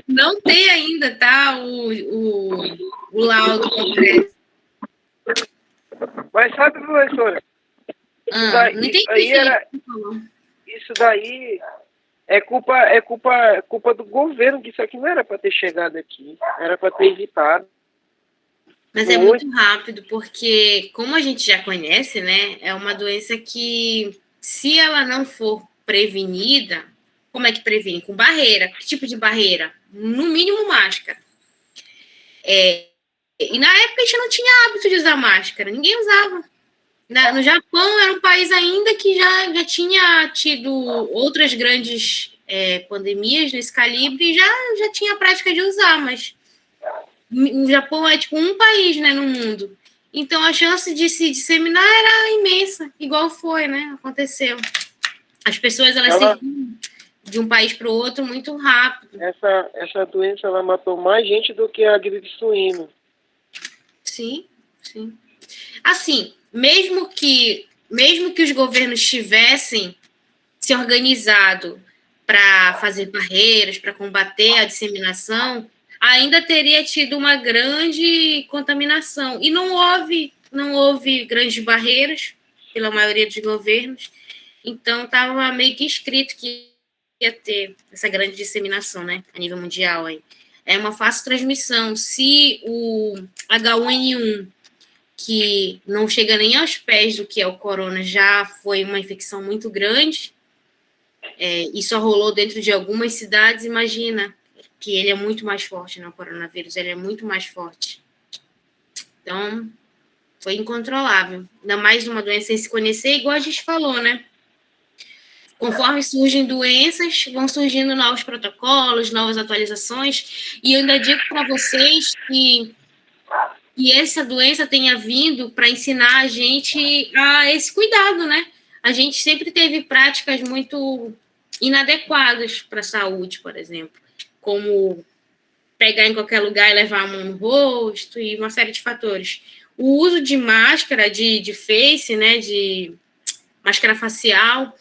Não tem ainda, tá? O laudo completo. Mas sabe, professora? Isso daí é culpa do governo, que isso aqui não era para ter chegado aqui. Era para ter evitado. Mas é muito rápido, porque, como a gente já conhece, né? É uma doença que, se ela não for prevenida, como é que previne? Com barreira. Que tipo de barreira? No mínimo, máscara. E na época a gente não tinha hábito de usar máscara. Ninguém usava. No Japão era um país ainda que já tinha tido outras grandes pandemias nesse calibre e já tinha a prática de usar, mas o Japão é tipo um país, né, no mundo. Então a chance de se disseminar era imensa, igual foi, né? Aconteceu. As pessoas elas circulam de um país para o outro muito rápido. Essa doença ela matou mais gente do que a gripe suína. Sim. Assim, mesmo que os governos tivessem se organizado para fazer barreiras, para combater a disseminação, ainda teria tido uma grande contaminação. E não houve grandes barreiras pela maioria dos governos. Então, estava meio que escrito que ia ter essa grande disseminação, né, a nível mundial. Aí. É uma fácil transmissão. Se o H1N1, que não chega nem aos pés do que é o corona, já foi uma infecção muito grande, e só rolou dentro de algumas cidades, imagina que ele é muito mais forte, né, o coronavírus, ele é muito mais forte. Então, foi incontrolável. Ainda mais uma doença sem se conhecer, igual a gente falou, né? Conforme surgem doenças, vão surgindo novos protocolos, novas atualizações, e eu ainda digo para vocês que essa doença tenha vindo para ensinar a gente a esse cuidado, né? A gente sempre teve práticas muito inadequadas para a saúde, por exemplo, como pegar em qualquer lugar e levar a mão no rosto e uma série de fatores. O uso de máscara, de face, né, de máscara facial,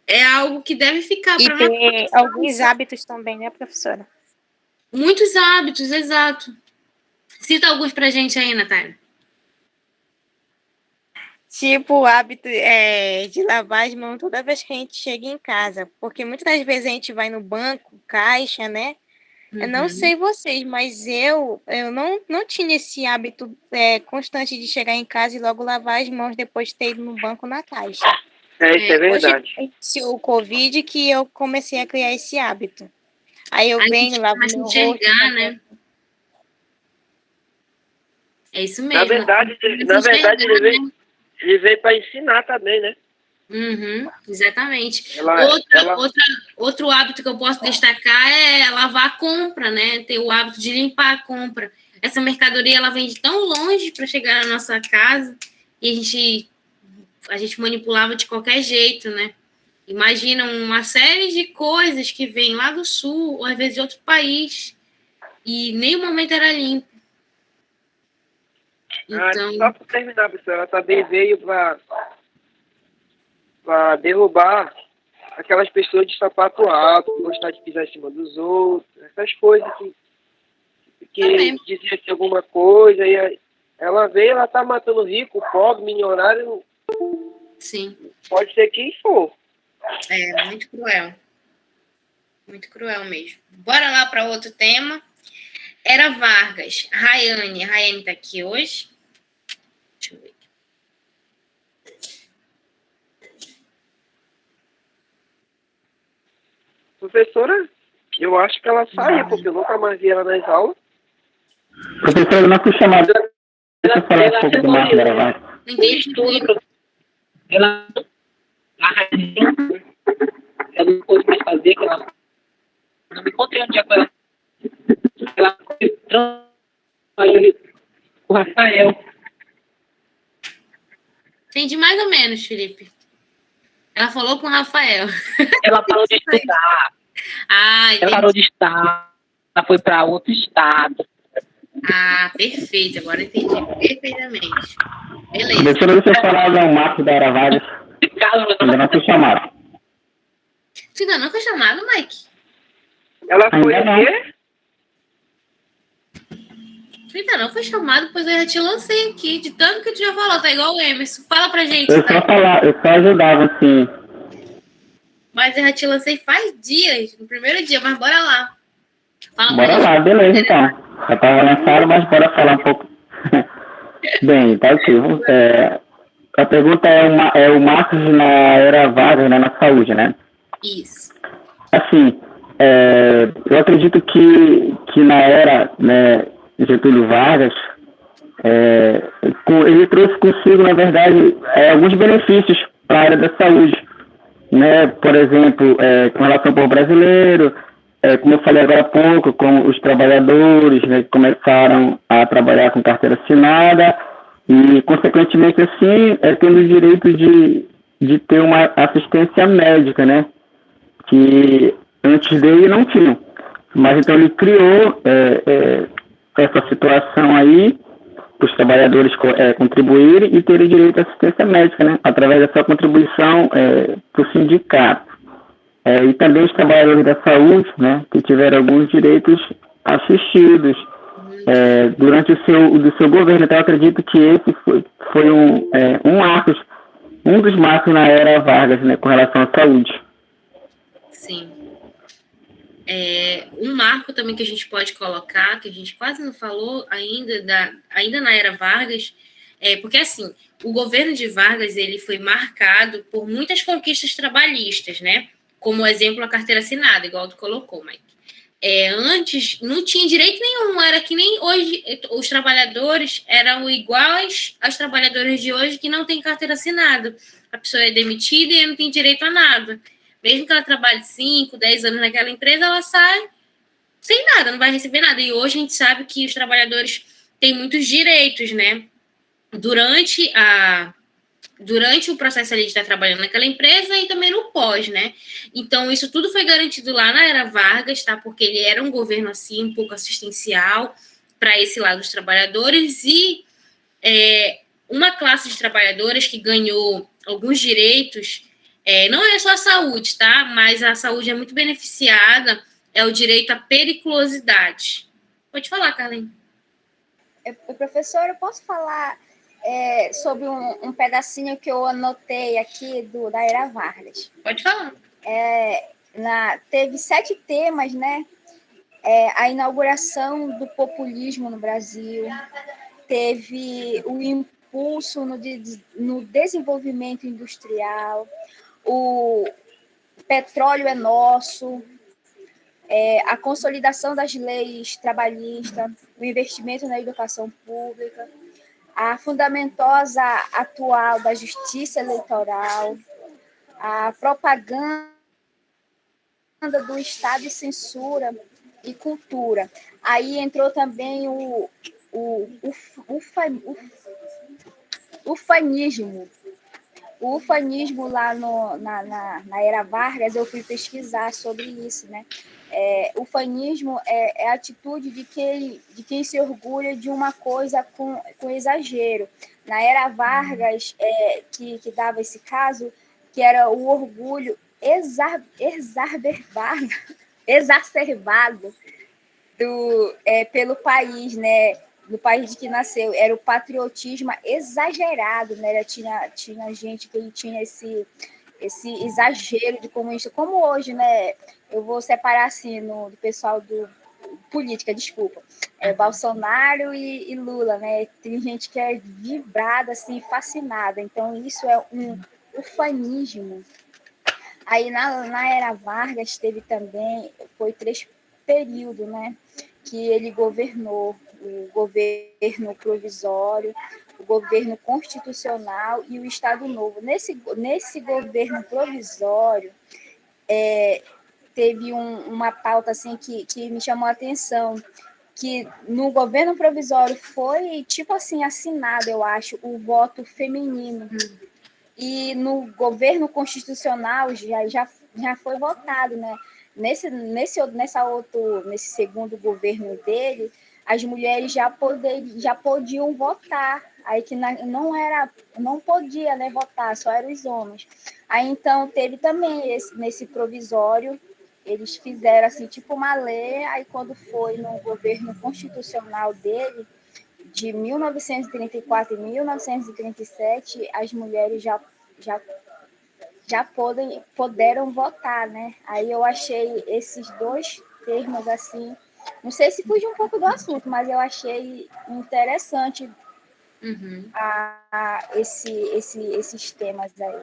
é algo que deve ficar para nós. E tem alguns hábitos também, né, professora? Muitos hábitos, exato. Cita alguns pra gente aí, Natália. Tipo o hábito de lavar as mãos toda vez que a gente chega em casa. Porque muitas das vezes a gente vai no banco, caixa, né? Uhum. Eu não sei vocês, mas eu não tinha esse hábito constante de chegar em casa e logo lavar as mãos depois de ter ido no banco na caixa. Isso é verdade. Hoje iniciou o Covid que eu comecei a criar esse hábito. Aí eu venho, lavo meu rosto. Né? É isso mesmo. Na verdade ele veio para ensinar também, né? Uhum, exatamente. Outro hábito que eu posso destacar é lavar a compra, né? Ter o hábito de limpar a compra. Essa mercadoria, ela vem de tão longe para chegar na nossa casa e a gente manipulava de qualquer jeito, né? Imagina uma série de coisas que vêm lá do sul, ou às vezes de outro país, e nenhum momento era limpo. Então, Só para terminar, pessoal, ela também veio para derrubar aquelas pessoas de sapato alto, gostar de pisar em cima dos outros, essas coisas que diziam que alguma coisa, e ela veio, ela tá matando rico, pobre, milionário. Sim. Pode ser quem for. É, muito cruel. Muito cruel mesmo. Bora lá para outro tema. Era Vargas. Rayane tá aqui hoje. Deixa eu ver. Professora, eu acho que ela saiu, porque eu nunca mais vi ela nas aulas. Professora, eu não fui chamada. Deixa eu falar um pouco do Marcos da Vargas. Não entendi. Ela não pôde mais fazer, que ela não me encontrei um dia com ela. Ela o Rafael. Entendi mais ou menos, Felipe. Ela falou com o Rafael. Ela parou de estudar. Entendi. Ela parou de estudar. Ela foi para outro estado. Perfeito. Agora entendi perfeitamente. Beleza. Professora, deixa eu falar do Marcos da Vargas. Ainda não fui chamado. Você ainda não foi chamado, Mike? Ela foi Ainda o quê? Você ainda não foi chamado, pois eu já te lancei aqui. De tanto que tu já falou, tá igual o Emerson. Fala pra gente. Eu só ajudava, assim. Mas eu já te lancei faz dias, no primeiro dia, mas bora lá. Fala Bora lá, beleza, então. Já estava lançado, mas bora falar um pouco. Bem, tá aqui. A pergunta é o Marcos na era Vargas, né, na saúde, né? Isso. Assim, eu acredito que na era, né, Getúlio Vargas, ele trouxe consigo, na verdade, alguns benefícios para a área da saúde, né? Por exemplo, com relação ao povo brasileiro, como eu falei agora há pouco, como os trabalhadores, né, começaram a trabalhar com carteira assinada e, consequentemente, assim, tendo o direito de ter uma assistência médica, né? Que antes dele não tinham. Mas então ele criou essa situação aí, para os trabalhadores contribuírem e terem direito à assistência médica, né? Através da sua contribuição para o sindicato. E também os trabalhadores da saúde, né? Que tiveram alguns direitos assistidos durante o seu governo. Então eu acredito que esse foi um dos marcos na era Vargas, né? Com relação à saúde. Sim. Um marco também que a gente pode colocar, que a gente quase não falou ainda na era Vargas, porque assim, o governo de Vargas ele foi marcado por muitas conquistas trabalhistas, né? Como exemplo a carteira assinada, igual tu colocou, Mike. Antes não tinha direito nenhum, era que nem hoje os trabalhadores eram iguais aos trabalhadores de hoje que não têm carteira assinada. A pessoa é demitida e não tem direito a nada. Mesmo que ela trabalhe 5, 10 anos naquela empresa, ela sai sem nada, não vai receber nada. E hoje a gente sabe que os trabalhadores têm muitos direitos, né? Durante o processo ali de estar trabalhando naquela empresa e também no pós, né? Então, isso tudo foi garantido lá na era Vargas, tá? Porque ele era um governo, assim, um pouco assistencial para esse lado dos trabalhadores e uma classe de trabalhadores que ganhou alguns direitos. Não é só a saúde, tá? Mas a saúde é muito beneficiada, é o direito à periculosidade. Pode falar, Carlinhos. Professor, eu posso falar sobre um pedacinho que eu anotei aqui da Era Vargas? Pode falar. Teve 7 temas, né? A inauguração do populismo no Brasil, teve o impulso no desenvolvimento industrial, o petróleo é nosso, a consolidação das leis trabalhistas, o investimento na educação pública, a fundamentosa atual da justiça eleitoral, a propaganda do Estado e censura e cultura. Aí entrou também o ufanismo, o ufanismo lá na era Vargas, eu fui pesquisar sobre isso, né? O ufanismo é a atitude de quem se orgulha de uma coisa com exagero. Na era Vargas, que dava esse caso, que era o orgulho exacerbado pelo país, né? Do país de que nasceu, era o patriotismo exagerado, né? Tinha gente que tinha esse exagero de comunista, como hoje, né? Eu vou separar assim do pessoal do política, desculpa, Bolsonaro e Lula, né? Tem gente que é vibrada, assim, fascinada. Então isso é um ufanismo. Aí na era Vargas teve também, foi 3 períodos, né? Que ele governou, o governo provisório, o governo constitucional e o Estado Novo. Nesse governo provisório, teve uma pauta assim, que me chamou a atenção, que no governo provisório foi, tipo assim, assinado, eu acho, o voto feminino. E no governo constitucional já foi votado, né? Nesse segundo governo dele, as mulheres já podiam votar, aí que não podia, né, votar, só eram os homens. Aí então teve também nesse provisório, eles fizeram assim tipo uma lei, aí quando foi no governo constitucional dele, de 1934 e 1937, as mulheres já puderam votar, né? Aí eu achei esses 2 termos assim, não sei se fugiu um pouco do assunto, mas eu achei interessante esses temas aí.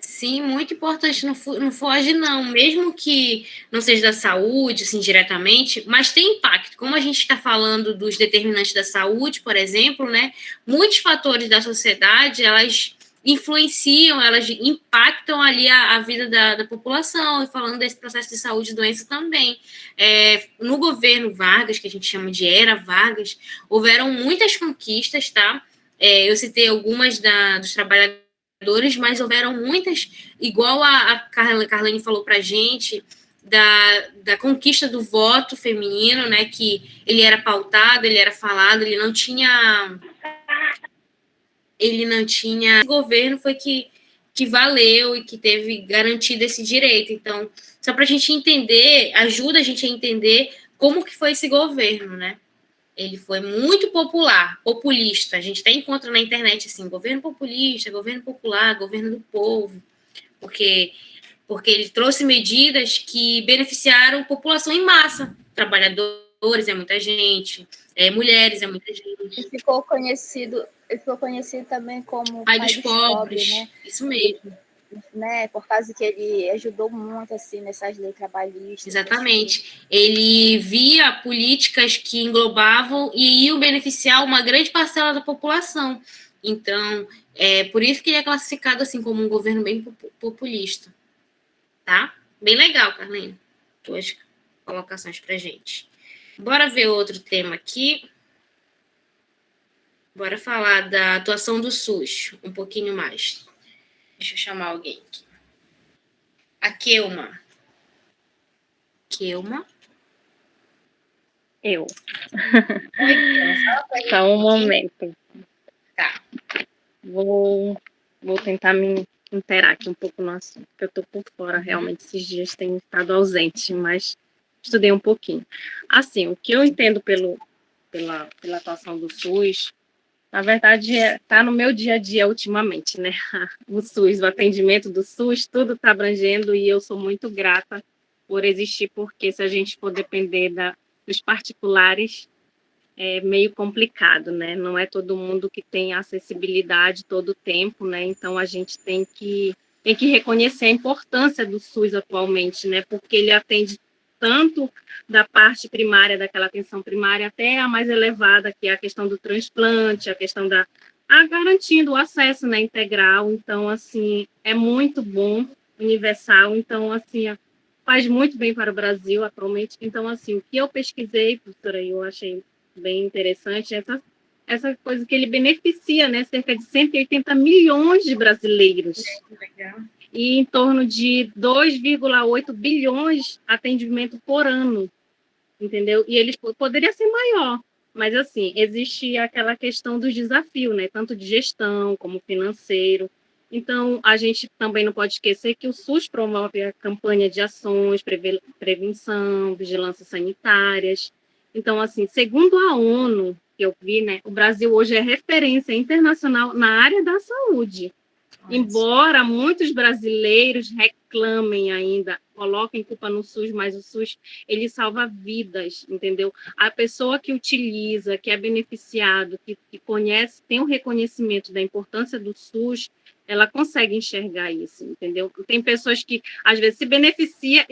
Sim, muito importante, não foge não, mesmo que não seja da saúde, assim, diretamente, mas tem impacto. Como a gente está falando dos determinantes da saúde, por exemplo, né, muitos fatores da sociedade, elas influenciam, elas impactam ali a vida da população, e falando desse processo de saúde e doença também. No governo Vargas, que a gente chama de Era Vargas, houveram muitas conquistas, tá? Eu citei algumas dos trabalhadores, mas houveram muitas, igual a Carlene falou para a gente, da conquista do voto feminino, né, que ele era pautado, ele era falado, ele não tinha o governo foi que valeu e que teve garantido esse direito. Então, só para a gente entender, ajuda a gente a entender como que foi esse governo, né? Ele foi muito populista. A gente até encontra na internet assim, governo populista, governo popular, governo do povo, porque ele trouxe medidas que beneficiaram a população em massa. Trabalhadores é muita gente, mulheres é muita gente. E ficou conhecido também como pai dos pobres, né? Isso mesmo. Né, por causa que ele ajudou muito assim nessas leis trabalhistas. Exatamente. Ele via políticas que englobavam e iam beneficiar uma grande parcela da população. Então, por isso que ele é classificado assim como um governo bem populista. Tá? Bem legal, Carlene. Tuas colocações pra gente. Bora ver outro tema aqui. Bora falar da atuação do SUS um pouquinho mais. Deixa eu chamar alguém aqui. A Kelma. Eu. Só um momento. Tá. Vou tentar me interar aqui um pouco no assunto, porque eu estou por fora, realmente, esses dias tenho estado ausente, mas estudei um pouquinho. Assim, o que eu entendo pela atuação do SUS, na verdade, está no meu dia a dia ultimamente, né? O SUS, o atendimento do SUS, tudo está abrangendo e eu sou muito grata por existir, porque se a gente for depender dos particulares, é meio complicado, né? Não é todo mundo que tem acessibilidade todo o tempo, né? Então, a gente tem que reconhecer a importância do SUS atualmente, né? Porque ele atende tanto da parte primária, daquela atenção primária, até a mais elevada, que é a questão do transplante, a questão garantindo o acesso, né, integral. Então, assim, é muito bom, universal. Então, assim, faz muito bem para o Brasil atualmente. Então, assim, o que eu pesquisei, professora, eu achei bem interessante, essa coisa que ele beneficia, né, cerca de 180 milhões de brasileiros. Legal. E em torno de 2,8 bilhões atendimento por ano, entendeu? E ele poderia ser maior, mas assim, existe aquela questão dos desafios, né, tanto de gestão como financeiro. Então, a gente também não pode esquecer que o SUS promove a campanha de ações, prevenção, vigilância sanitárias. Então, assim, segundo a ONU, que eu vi, né, o Brasil hoje é referência internacional na área da saúde. Embora muitos brasileiros reclamem ainda, coloquem culpa no SUS, mas o SUS, ele salva vidas, entendeu? A pessoa que utiliza, que é beneficiado, que conhece, tem o reconhecimento da importância do SUS, ela consegue enxergar isso, entendeu? Tem pessoas que, às vezes, se beneficia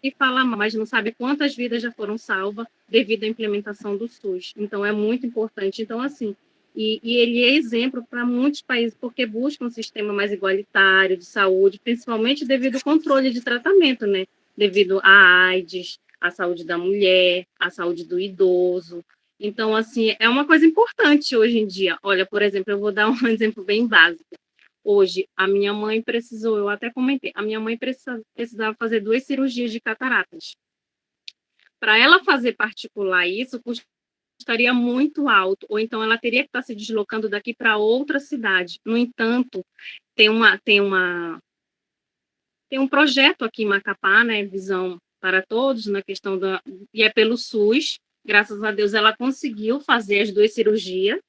e fala, mas não sabe quantas vidas já foram salvas devido à implementação do SUS. Então, é muito importante. Então, assim, e ele é exemplo para muitos países, porque buscam um sistema mais igualitário de saúde, principalmente devido ao controle de tratamento, né? Devido à AIDS, à saúde da mulher, à saúde do idoso. Então, assim, é uma coisa importante hoje em dia. Olha, por exemplo, eu vou dar um exemplo bem básico. Hoje, a minha mãe precisou, eu até comentei, a minha mãe precisava fazer 2 cirurgias de cataratas. Para ela fazer particular isso, custaria muito alto, ou então ela teria que estar se deslocando daqui para outra cidade. No entanto, tem um projeto aqui em Macapá, né, Visão para Todos, na questão e é pelo SUS. Graças a Deus ela conseguiu fazer as 2 cirurgias,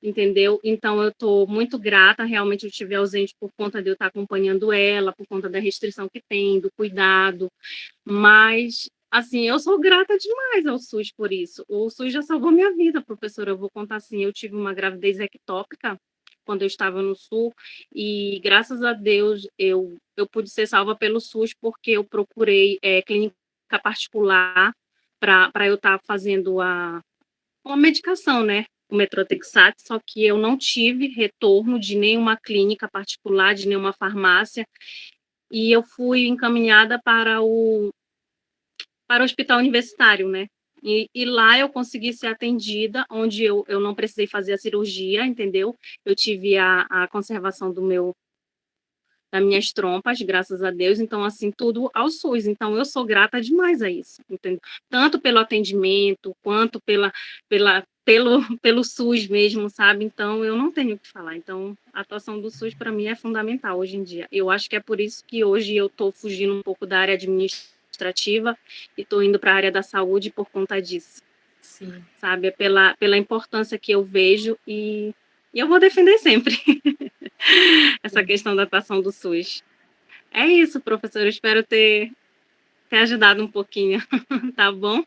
entendeu? Então eu estou muito grata, realmente eu estive ausente por conta de eu estar acompanhando ela, por conta da restrição que tem, do cuidado, mas assim, eu sou grata demais ao SUS por isso. O SUS já salvou minha vida, professora. Eu vou contar assim, eu tive uma gravidez ectópica quando eu estava no Sul e graças a Deus eu pude ser salva pelo SUS porque eu procurei clínica particular para eu estar fazendo uma medicação, né? O Metrotexat, só que eu não tive retorno de nenhuma clínica particular, de nenhuma farmácia, e eu fui encaminhada para o hospital universitário, né? E lá eu consegui ser atendida, onde eu não precisei fazer a cirurgia, entendeu? Eu tive a conservação das minhas trompas, graças a Deus. Então, assim, tudo ao SUS. Então, eu sou grata demais a isso, entendeu? Tanto pelo atendimento, quanto pelo SUS mesmo, sabe? Então, eu não tenho o que falar. Então, a atuação do SUS, para mim, é fundamental hoje em dia. Eu acho que é por isso que hoje eu estou fugindo um pouco da área administrativa e estou indo para a área da saúde por conta disso. Sim. Sabe? É pela importância que eu vejo e eu vou defender sempre essa questão da atuação do SUS. É isso, professor. Eu espero ter ajudado um pouquinho, tá bom?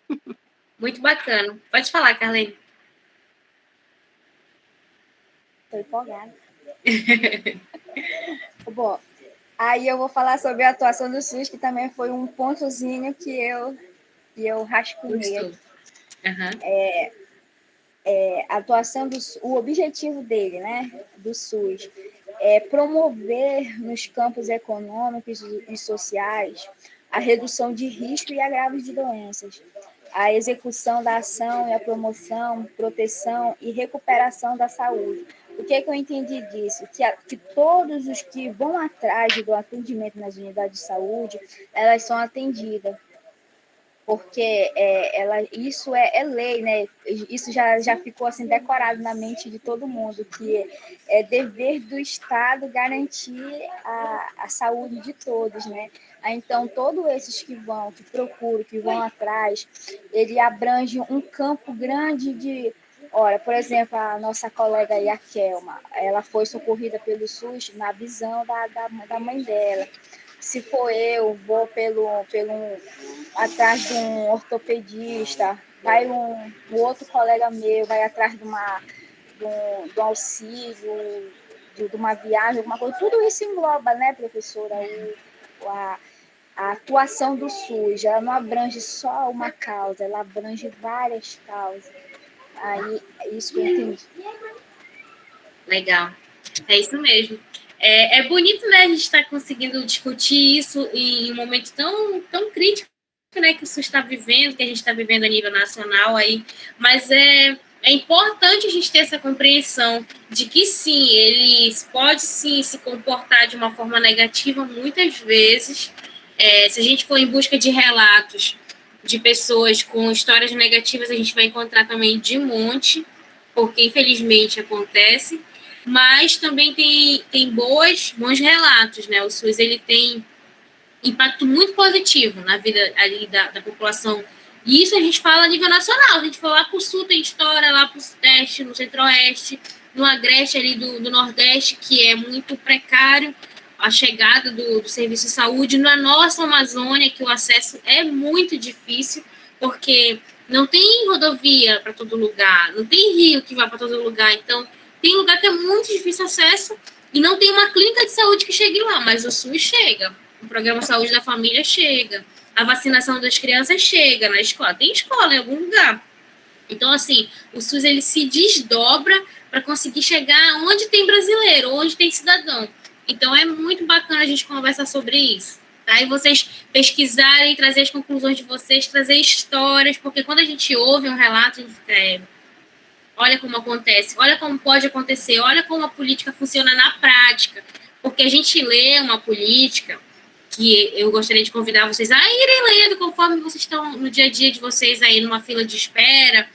Muito bacana. Pode falar, Carlene. Estou empolgada. Bom, aí eu vou falar sobre a atuação do SUS, que também foi um pontozinho que eu rascunhei. Uhum. A atuação o objetivo dele, né, do SUS, é promover nos campos econômicos e sociais a redução de risco e agravos de doenças, a execução da ação e a promoção, proteção e recuperação da saúde. O que eu entendi disso? Que todos os que vão atrás do atendimento nas unidades de saúde, elas são atendidas. Porque isso é lei, né? Isso já ficou assim decorado na mente de todo mundo, que é dever do Estado garantir a saúde de todos, né? Então, todos esses que procuram, que vão atrás, ele abrange um campo grande de... Olha, por exemplo, a nossa colega aí, a Kelma, ela foi socorrida pelo SUS na visão da mãe dela. Se for eu, vou atrás de um ortopedista, vai um outro colega meu, vai atrás de um auxílio, de uma viagem, alguma coisa. Tudo isso engloba, né, professora? A atuação do SUS, ela não abrange só uma causa, ela abrange várias causas. Aí, é isso que eu entendi. Legal. É isso mesmo. É bonito, né, a gente estar conseguindo discutir isso em um momento tão crítico, né, que o SUS está vivendo, que a gente está vivendo a nível nacional aí, mas é é importante a gente ter essa compreensão de que, sim, ele pode, sim, se comportar de uma forma negativa muitas vezes. Se a gente for em busca de relatos de pessoas com histórias negativas, a gente vai encontrar também de monte, porque, infelizmente, acontece. Mas também tem bons relatos, né? O SUS, ele tem impacto muito positivo na vida ali da população. E isso a gente fala a nível nacional. A gente for lá para o sul, tem história, lá para o sudeste, no centro-oeste, no agreste ali do nordeste, que é muito precário a chegada do serviço de saúde. Na nossa Amazônia, que o acesso é muito difícil, porque não tem rodovia para todo lugar, não tem rio que vai para todo lugar. Então, tem lugar que é muito difícil acesso e não tem uma clínica de saúde que chegue lá, mas o SUS chega. O programa Saúde da Família chega. A vacinação das crianças chega na escola. Tem escola em algum lugar. Então, assim, o SUS ele se desdobra para conseguir chegar onde tem brasileiro, onde tem cidadão. Então, é muito bacana a gente conversar sobre isso. Tá? E vocês pesquisarem, trazer as conclusões de vocês, trazer histórias, porque quando a gente ouve um relato, a gente fica, olha como acontece, olha como pode acontecer, olha como a política funciona na prática. Porque a gente lê uma política que eu gostaria de convidar vocês a irem lendo conforme vocês estão no dia a dia de vocês aí numa fila de espera,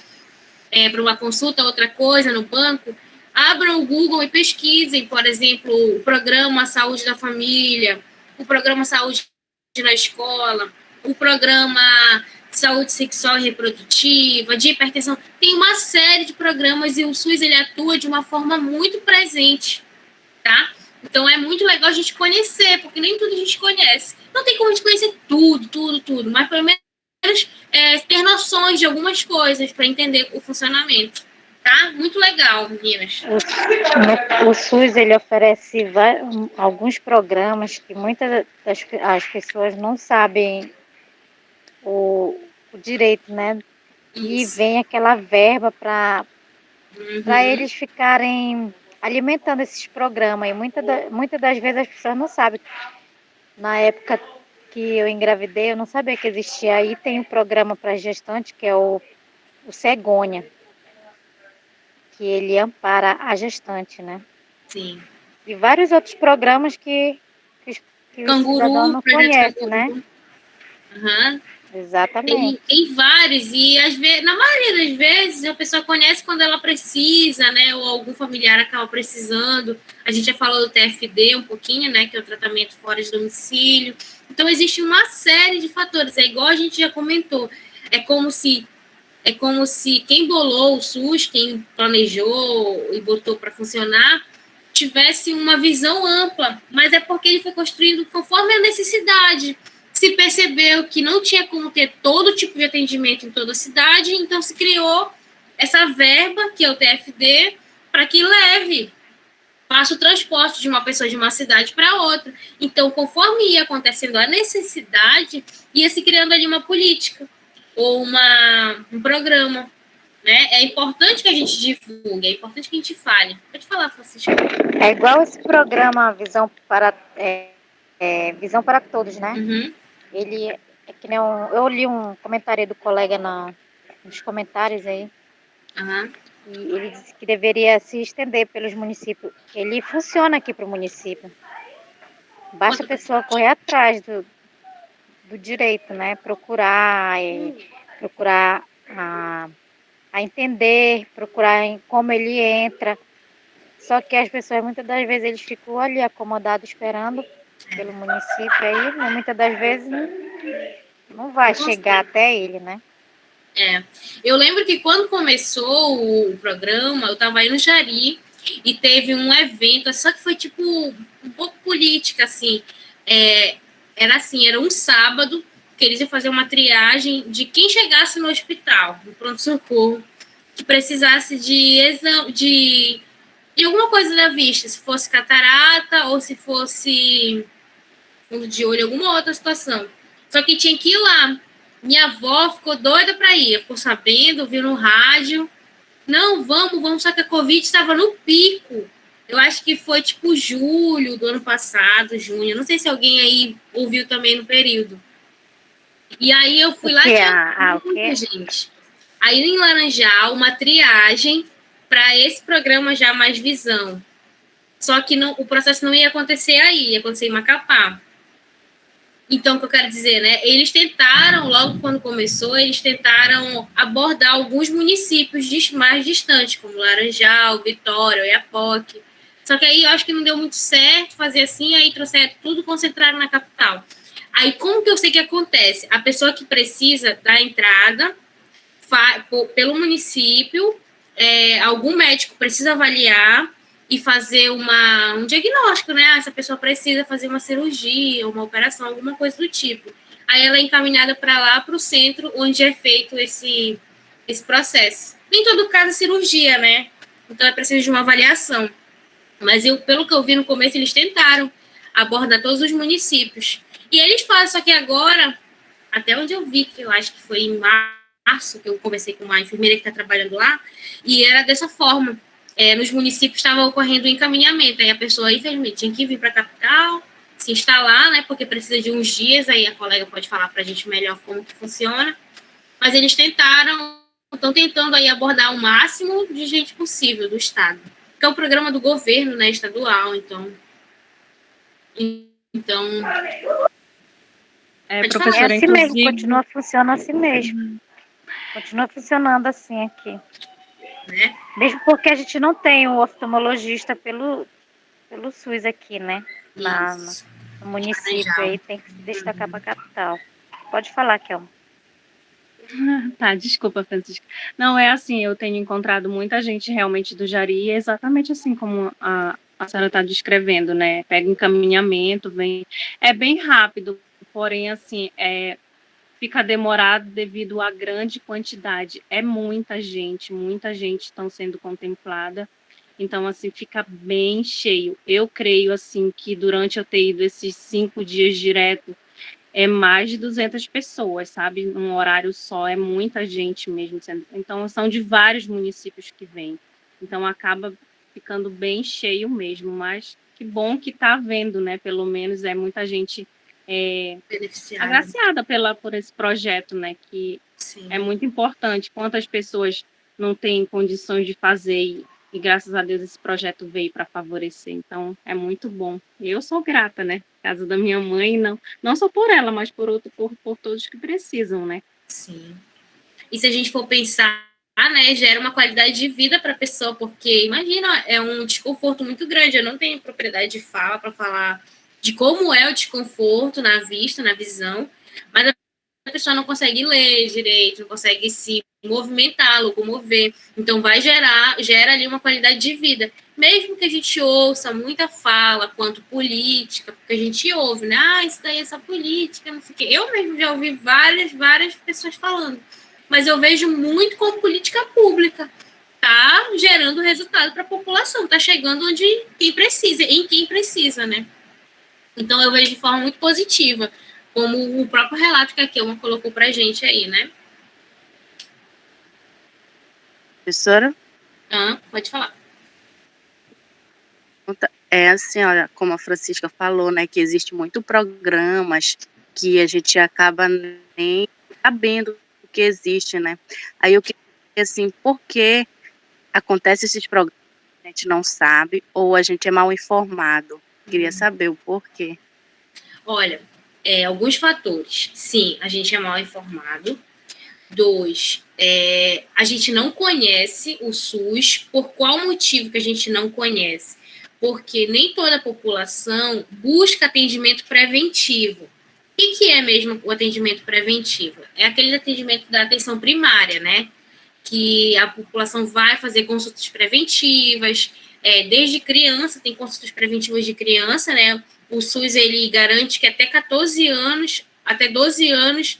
para uma consulta, outra coisa, no banco. Abram o Google e pesquisem, por exemplo, o programa Saúde da Família, o programa Saúde na Escola, o programa Saúde Sexual e Reprodutiva, de hipertensão. Tem uma série de programas e o SUS ele atua de uma forma muito presente, tá? Então, é muito legal a gente conhecer, porque nem tudo a gente conhece. Não tem como a gente conhecer tudo, mas pelo menos ter noções de algumas coisas para entender o funcionamento. Tá? Muito legal, meninas. O SUS, ele oferece alguns programas que muitas das pessoas não sabem o direito, né? Isso. E vem aquela verba para eles ficarem alimentando esses programas. E muitas das vezes as pessoas não sabem. Na época que eu engravidei, eu não sabia que existia. Aí tem um programa para gestante, que é o Cegonha, que ele ampara a gestante, né? Sim. E vários outros programas que o cidadão não conhece, né? Uhum. Exatamente. Tem vários, e às vezes, na maioria das vezes a pessoa conhece quando ela precisa, né? Ou algum familiar acaba precisando. A gente já falou do TFD um pouquinho, né? Que é o tratamento fora de domicílio. Então, existe uma série de fatores. É igual a gente já comentou. É como se quem bolou o SUS, quem planejou e botou para funcionar, tivesse uma visão ampla, mas é porque ele foi construindo conforme a necessidade. Se percebeu que não tinha como ter todo tipo de atendimento em toda a cidade, então se criou essa verba, que é o TFD, para que faça o transporte de uma pessoa de uma cidade para outra. Então, conforme ia acontecendo a necessidade, ia se criando ali uma política ou um programa, né? É importante que a gente divulgue, é importante que a gente fale. Pode falar, Francisca. É igual esse programa Visão para Todos, né? Uhum. Ele é que nem eu li um comentário do colega nos comentários aí. Uhum. E ele disse que deveria se estender pelos municípios. Ele funciona aqui para o município. Basta a pessoa correr atrás do direito, né? Procurar a entender, procurar como ele entra. Só que as pessoas, muitas das vezes, eles ficam ali acomodados esperando pelo município aí, mas muitas das vezes não vai chegar até ele, né? Eu lembro que quando começou o programa, eu estava aí no Jari e teve um evento, só que foi tipo um pouco política, assim. Era um sábado que eles iam fazer uma triagem de quem chegasse no hospital, no pronto-socorro, que precisasse de exame, de alguma coisa da vista, se fosse catarata ou se fosse fundo de olho, alguma outra situação. Só que tinha que ir lá. Minha avó ficou doida para ir, ficou sabendo, ouviu no rádio. Não, vamos, só que a Covid estava no pico. Eu acho que foi tipo julho do ano passado, junho. Não sei se alguém aí ouviu também no período. E aí eu fui lá e tinha muita gente. Aí em Laranjal, uma triagem para esse programa já mais visão. Só que o processo não ia acontecer aí, ia acontecer em Macapá. Então, o que eu quero dizer, né? Eles tentaram, logo quando começou, eles tentaram abordar alguns municípios mais distantes, como Laranjal, Vitória, Oiapoque. Só que aí eu acho que não deu muito certo fazer assim, aí trouxeram tudo concentrado na capital. Aí, como que eu sei que acontece? A pessoa que precisa da entrada pelo município, algum médico precisa avaliar e fazer um diagnóstico, né? Essa pessoa precisa fazer uma cirurgia, uma operação, alguma coisa do tipo. Aí ela é encaminhada para lá, para o centro, onde é feito esse processo. Nem todo caso é cirurgia, né? Então é preciso de uma avaliação. Mas pelo que eu vi no começo, eles tentaram abordar todos os municípios. E eles fazem, só que agora, até onde eu vi, que eu acho que foi em março, que eu conversei com uma enfermeira que está trabalhando lá, e era dessa forma. Nos municípios estava ocorrendo o encaminhamento, aí a pessoa, infelizmente, tinha que vir para a capital, se instalar, né, porque precisa de uns dias, aí a colega pode falar para a gente melhor como que funciona, mas eles estão tentando aí abordar o máximo de gente possível do Estado, que é um programa do governo, né, estadual, então professora, é assim inclusive... mesmo, continua funcionando assim mesmo. Continua funcionando assim aqui. Né? Mesmo porque a gente não tem um oftalmologista pelo SUS aqui, né? No município aí tem que se destacar para a capital. Pode falar, Kelma. Tá, desculpa, Francisca. Não, é assim, eu tenho encontrado muita gente realmente do Jari, exatamente assim como a senhora está descrevendo, né? Pega encaminhamento, vem... É bem rápido, porém, assim, fica demorado devido à grande quantidade. É muita gente estão sendo contemplada. Então, assim, fica bem cheio. Eu creio, assim, que durante eu ter ido esses 5 dias direto, é mais de 200 pessoas, sabe? Num horário só, é muita gente mesmo. Então, são de vários municípios que vêm. Então, acaba ficando bem cheio mesmo. Mas que bom que está havendo, né? Pelo menos é muita gente... agraciada por esse projeto, né, que Sim. É muito importante. Quantas pessoas não têm condições de fazer e graças a Deus esse projeto veio para favorecer. Então, é muito bom. Eu sou grata, né, caso da minha mãe, não só por ela, mas por todos que precisam, né. Sim. E se a gente for pensar, né, gera uma qualidade de vida para a pessoa, porque, imagina, é um desconforto muito grande. Eu não tenho propriedade de fala para falar de como é o desconforto na vista, na visão, mas a pessoa não consegue ler direito, não consegue se movimentar, locomover, então gera ali uma qualidade de vida, mesmo que a gente ouça muita fala quanto política, porque a gente ouve, né, isso daí é essa política, não sei o quê, eu mesmo já ouvi várias pessoas falando, mas eu vejo muito como política pública, tá gerando resultado para a população, tá chegando em quem precisa, né. Então, eu vejo de forma muito positiva, como o próprio relato que a Kelma colocou para a gente aí, né? Professora? Pode falar. É assim, olha, como a Francisca falou, né, que existe muito programas que a gente acaba nem sabendo o que existe, né? Aí eu queria, assim, por que acontece esses programas que a gente não sabe ou a gente é mal informado? Queria saber o porquê. Olha, alguns fatores. Sim, a gente é mal informado. 2, a gente não conhece o SUS. Por qual motivo que a gente não conhece? Porque nem toda a população busca atendimento preventivo. O que é mesmo o atendimento preventivo? É aquele atendimento da atenção primária, né? Que a população vai fazer consultas preventivas, desde criança, tem consultas preventivas de criança, né? O SUS, ele garante que até 14 anos, até 12 anos,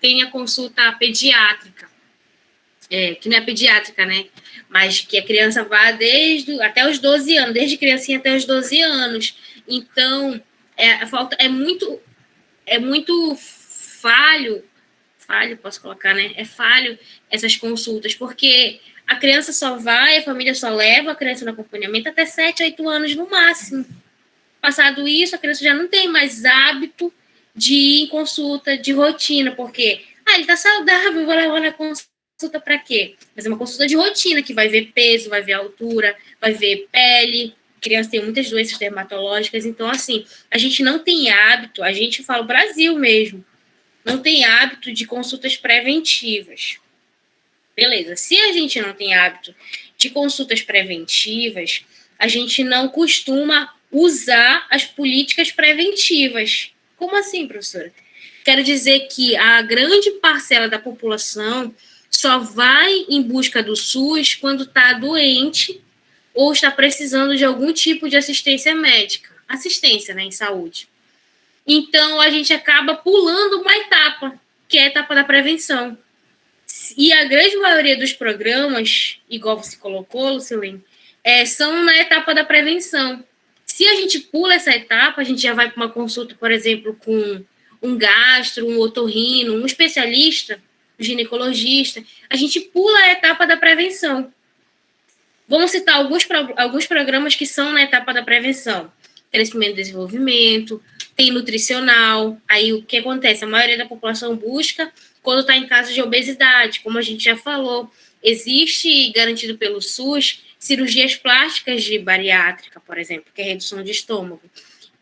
tem a consulta pediátrica, que não é pediátrica, né? Mas que a criança vá até os 12 anos, desde criancinha até os 12 anos. Então, é muito falho, posso colocar, né? É falho essas consultas, porque a criança a família só leva a criança no acompanhamento até 7, 8 anos no máximo. Passado isso, a criança já não tem mais hábito de ir em consulta de rotina, porque ele tá saudável, vou levar na consulta consulta para quê? Fazer uma consulta de rotina, que vai ver peso, vai ver altura, vai ver pele. Criança tem muitas doenças dermatológicas, então, assim, a gente não tem hábito, a gente fala o Brasil mesmo, não tem hábito de consultas preventivas. Beleza, se a gente não tem hábito de consultas preventivas, a gente não costuma usar as políticas preventivas. Como assim, professora? Quero dizer que a grande parcela da população só vai em busca do SUS quando está doente ou está precisando de algum tipo de assistência médica. Assistência, né, em saúde. Então, a gente acaba pulando uma etapa, que é a etapa da prevenção. E a grande maioria dos programas, igual você colocou, Lucilene, são na etapa da prevenção. Se a gente pula essa etapa, a gente já vai para uma consulta, por exemplo, com um gastro, um otorrino, um especialista, um ginecologista, a gente pula a etapa da prevenção. Vamos citar alguns programas que são na etapa da prevenção. Crescimento e desenvolvimento, tem nutricional. Aí o que acontece? A maioria da população busca quando está em caso de obesidade, como a gente já falou. Existe, garantido pelo SUS, cirurgias plásticas de bariátrica, por exemplo, que é redução de estômago.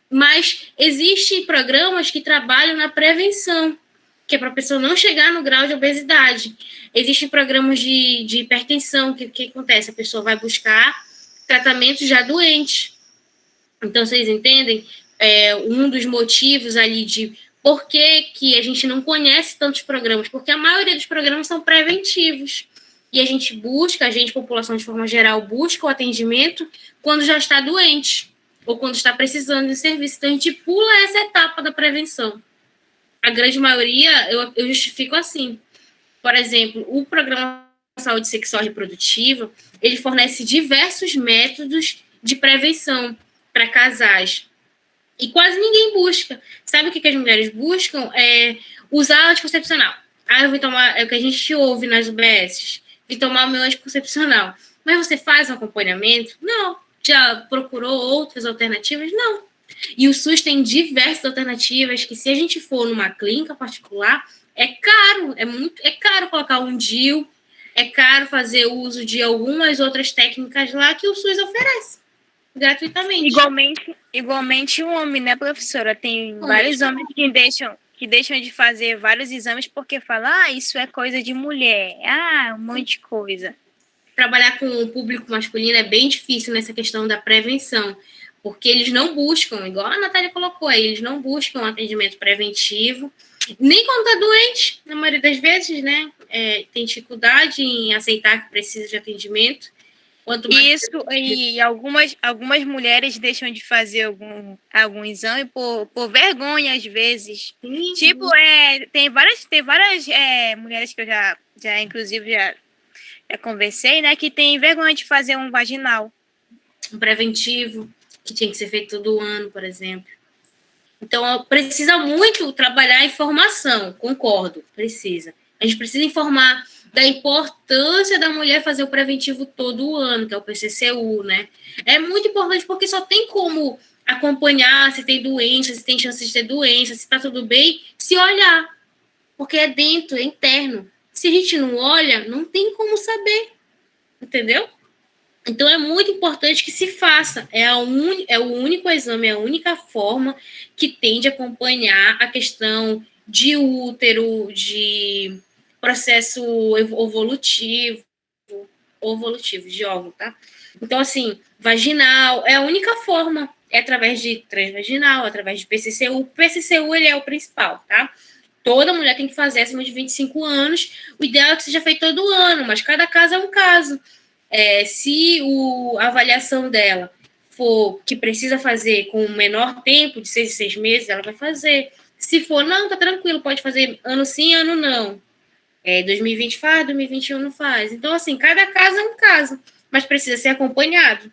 Mas existem programas que trabalham na prevenção, que é para a pessoa não chegar no grau de obesidade. Existem programas de hipertensão, que acontece? A pessoa vai buscar tratamento já doente. Então, vocês entendem? Um dos motivos ali de por que a gente não conhece tantos programas, porque a maioria dos programas são preventivos. E a gente, população de forma geral, busca o atendimento quando já está doente ou quando está precisando de serviço. Então, a gente pula essa etapa da prevenção. A grande maioria, eu justifico assim. Por exemplo, o Programa de Saúde Sexual e Reprodutiva, ele fornece diversos métodos de prevenção para casais. E quase ninguém busca. Sabe o que as mulheres buscam? Usar anticoncepcional. Eu vou tomar, é o que a gente ouve nas UBSs, vou tomar o meu anticoncepcional. Mas você faz um acompanhamento? Não. Já procurou outras alternativas? Não. E o SUS tem diversas alternativas que, se a gente for numa clínica particular, é caro. É caro colocar um DIU, é caro fazer uso de algumas outras técnicas lá que o SUS oferece gratuitamente. Igualmente o homem, né, professora? Tem vários homens que deixam de fazer vários exames porque falam, isso é coisa de mulher, um monte de coisa. Trabalhar com o público masculino é bem difícil nessa questão da prevenção, porque eles não buscam, igual a Natália colocou aí, eles não buscam atendimento preventivo, nem quando está doente, na maioria das vezes, né? Tem dificuldade em aceitar que precisa de atendimento. Quanto mais isso, e algumas mulheres deixam de fazer algum exame por vergonha, às vezes. Sim. Tipo, tem várias mulheres que eu já inclusive, já conversei, né, que tem vergonha de fazer um vaginal. Um preventivo, que tinha que ser feito todo ano, por exemplo. Então, precisa muito trabalhar a informação, concordo, precisa. A gente precisa informar da importância da mulher fazer o preventivo todo ano, que é o PCCU, né? É muito importante porque só tem como acompanhar se tem doença, se tem chance de ter doença, se está tudo bem, se olhar. Porque é dentro, é interno. Se a gente não olha, não tem como saber. Entendeu? Então, é muito importante que se faça. É o único exame, é a única forma que tem de acompanhar a questão de útero, de processo evolutivo de óvulo, tá? Então, assim, vaginal é a única forma. É através de transvaginal, através de PCCU. O PCCU, ele é o principal, tá? Toda mulher tem que fazer acima de 25 anos. O ideal é que seja feito todo ano, mas cada caso é um caso. Se a avaliação dela for que precisa fazer com o menor tempo, de 6 em 6 meses, ela vai fazer. Se for, não, tá tranquilo, pode fazer ano sim, ano não. 2020 faz, 2021 não faz. Então, assim, cada caso é um caso, mas precisa ser acompanhado,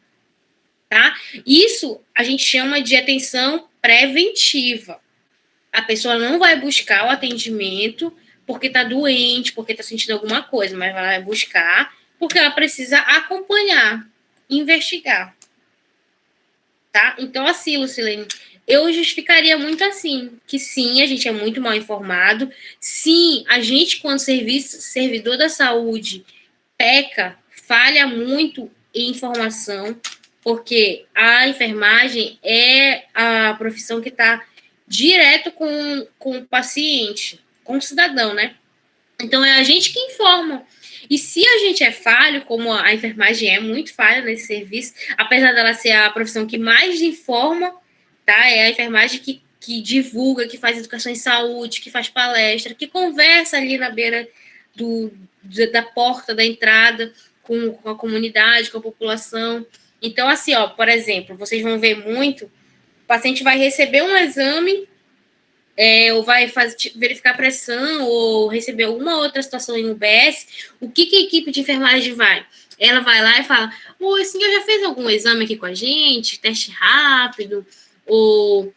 tá? Isso a gente chama de atenção preventiva. A pessoa não vai buscar o atendimento porque tá doente, porque tá sentindo alguma coisa, mas ela vai buscar porque ela precisa acompanhar, investigar. Tá? Então, assim, Lucilene, eu justificaria muito assim, que sim, a gente é muito mal informado, sim, a gente, quando servidor da saúde, peca, falha muito em informação, porque a enfermagem é a profissão que está direto com o paciente, com o cidadão, né? Então, é a gente que informa. E se a gente é falho, como a enfermagem é muito falha nesse serviço, apesar dela ser a profissão que mais informa, tá? É a enfermagem que divulga, que faz educação em saúde, que faz palestra, que conversa ali na beira da porta da entrada com a comunidade, com a população. Então, assim, ó, por exemplo, vocês vão ver muito, o paciente vai receber um exame, ou vai verificar a pressão, ou receber alguma outra situação em UBS, o que a equipe de enfermagem vai? Ela vai lá e fala, o senhor já fez algum exame aqui com a gente? Teste rápido? Ou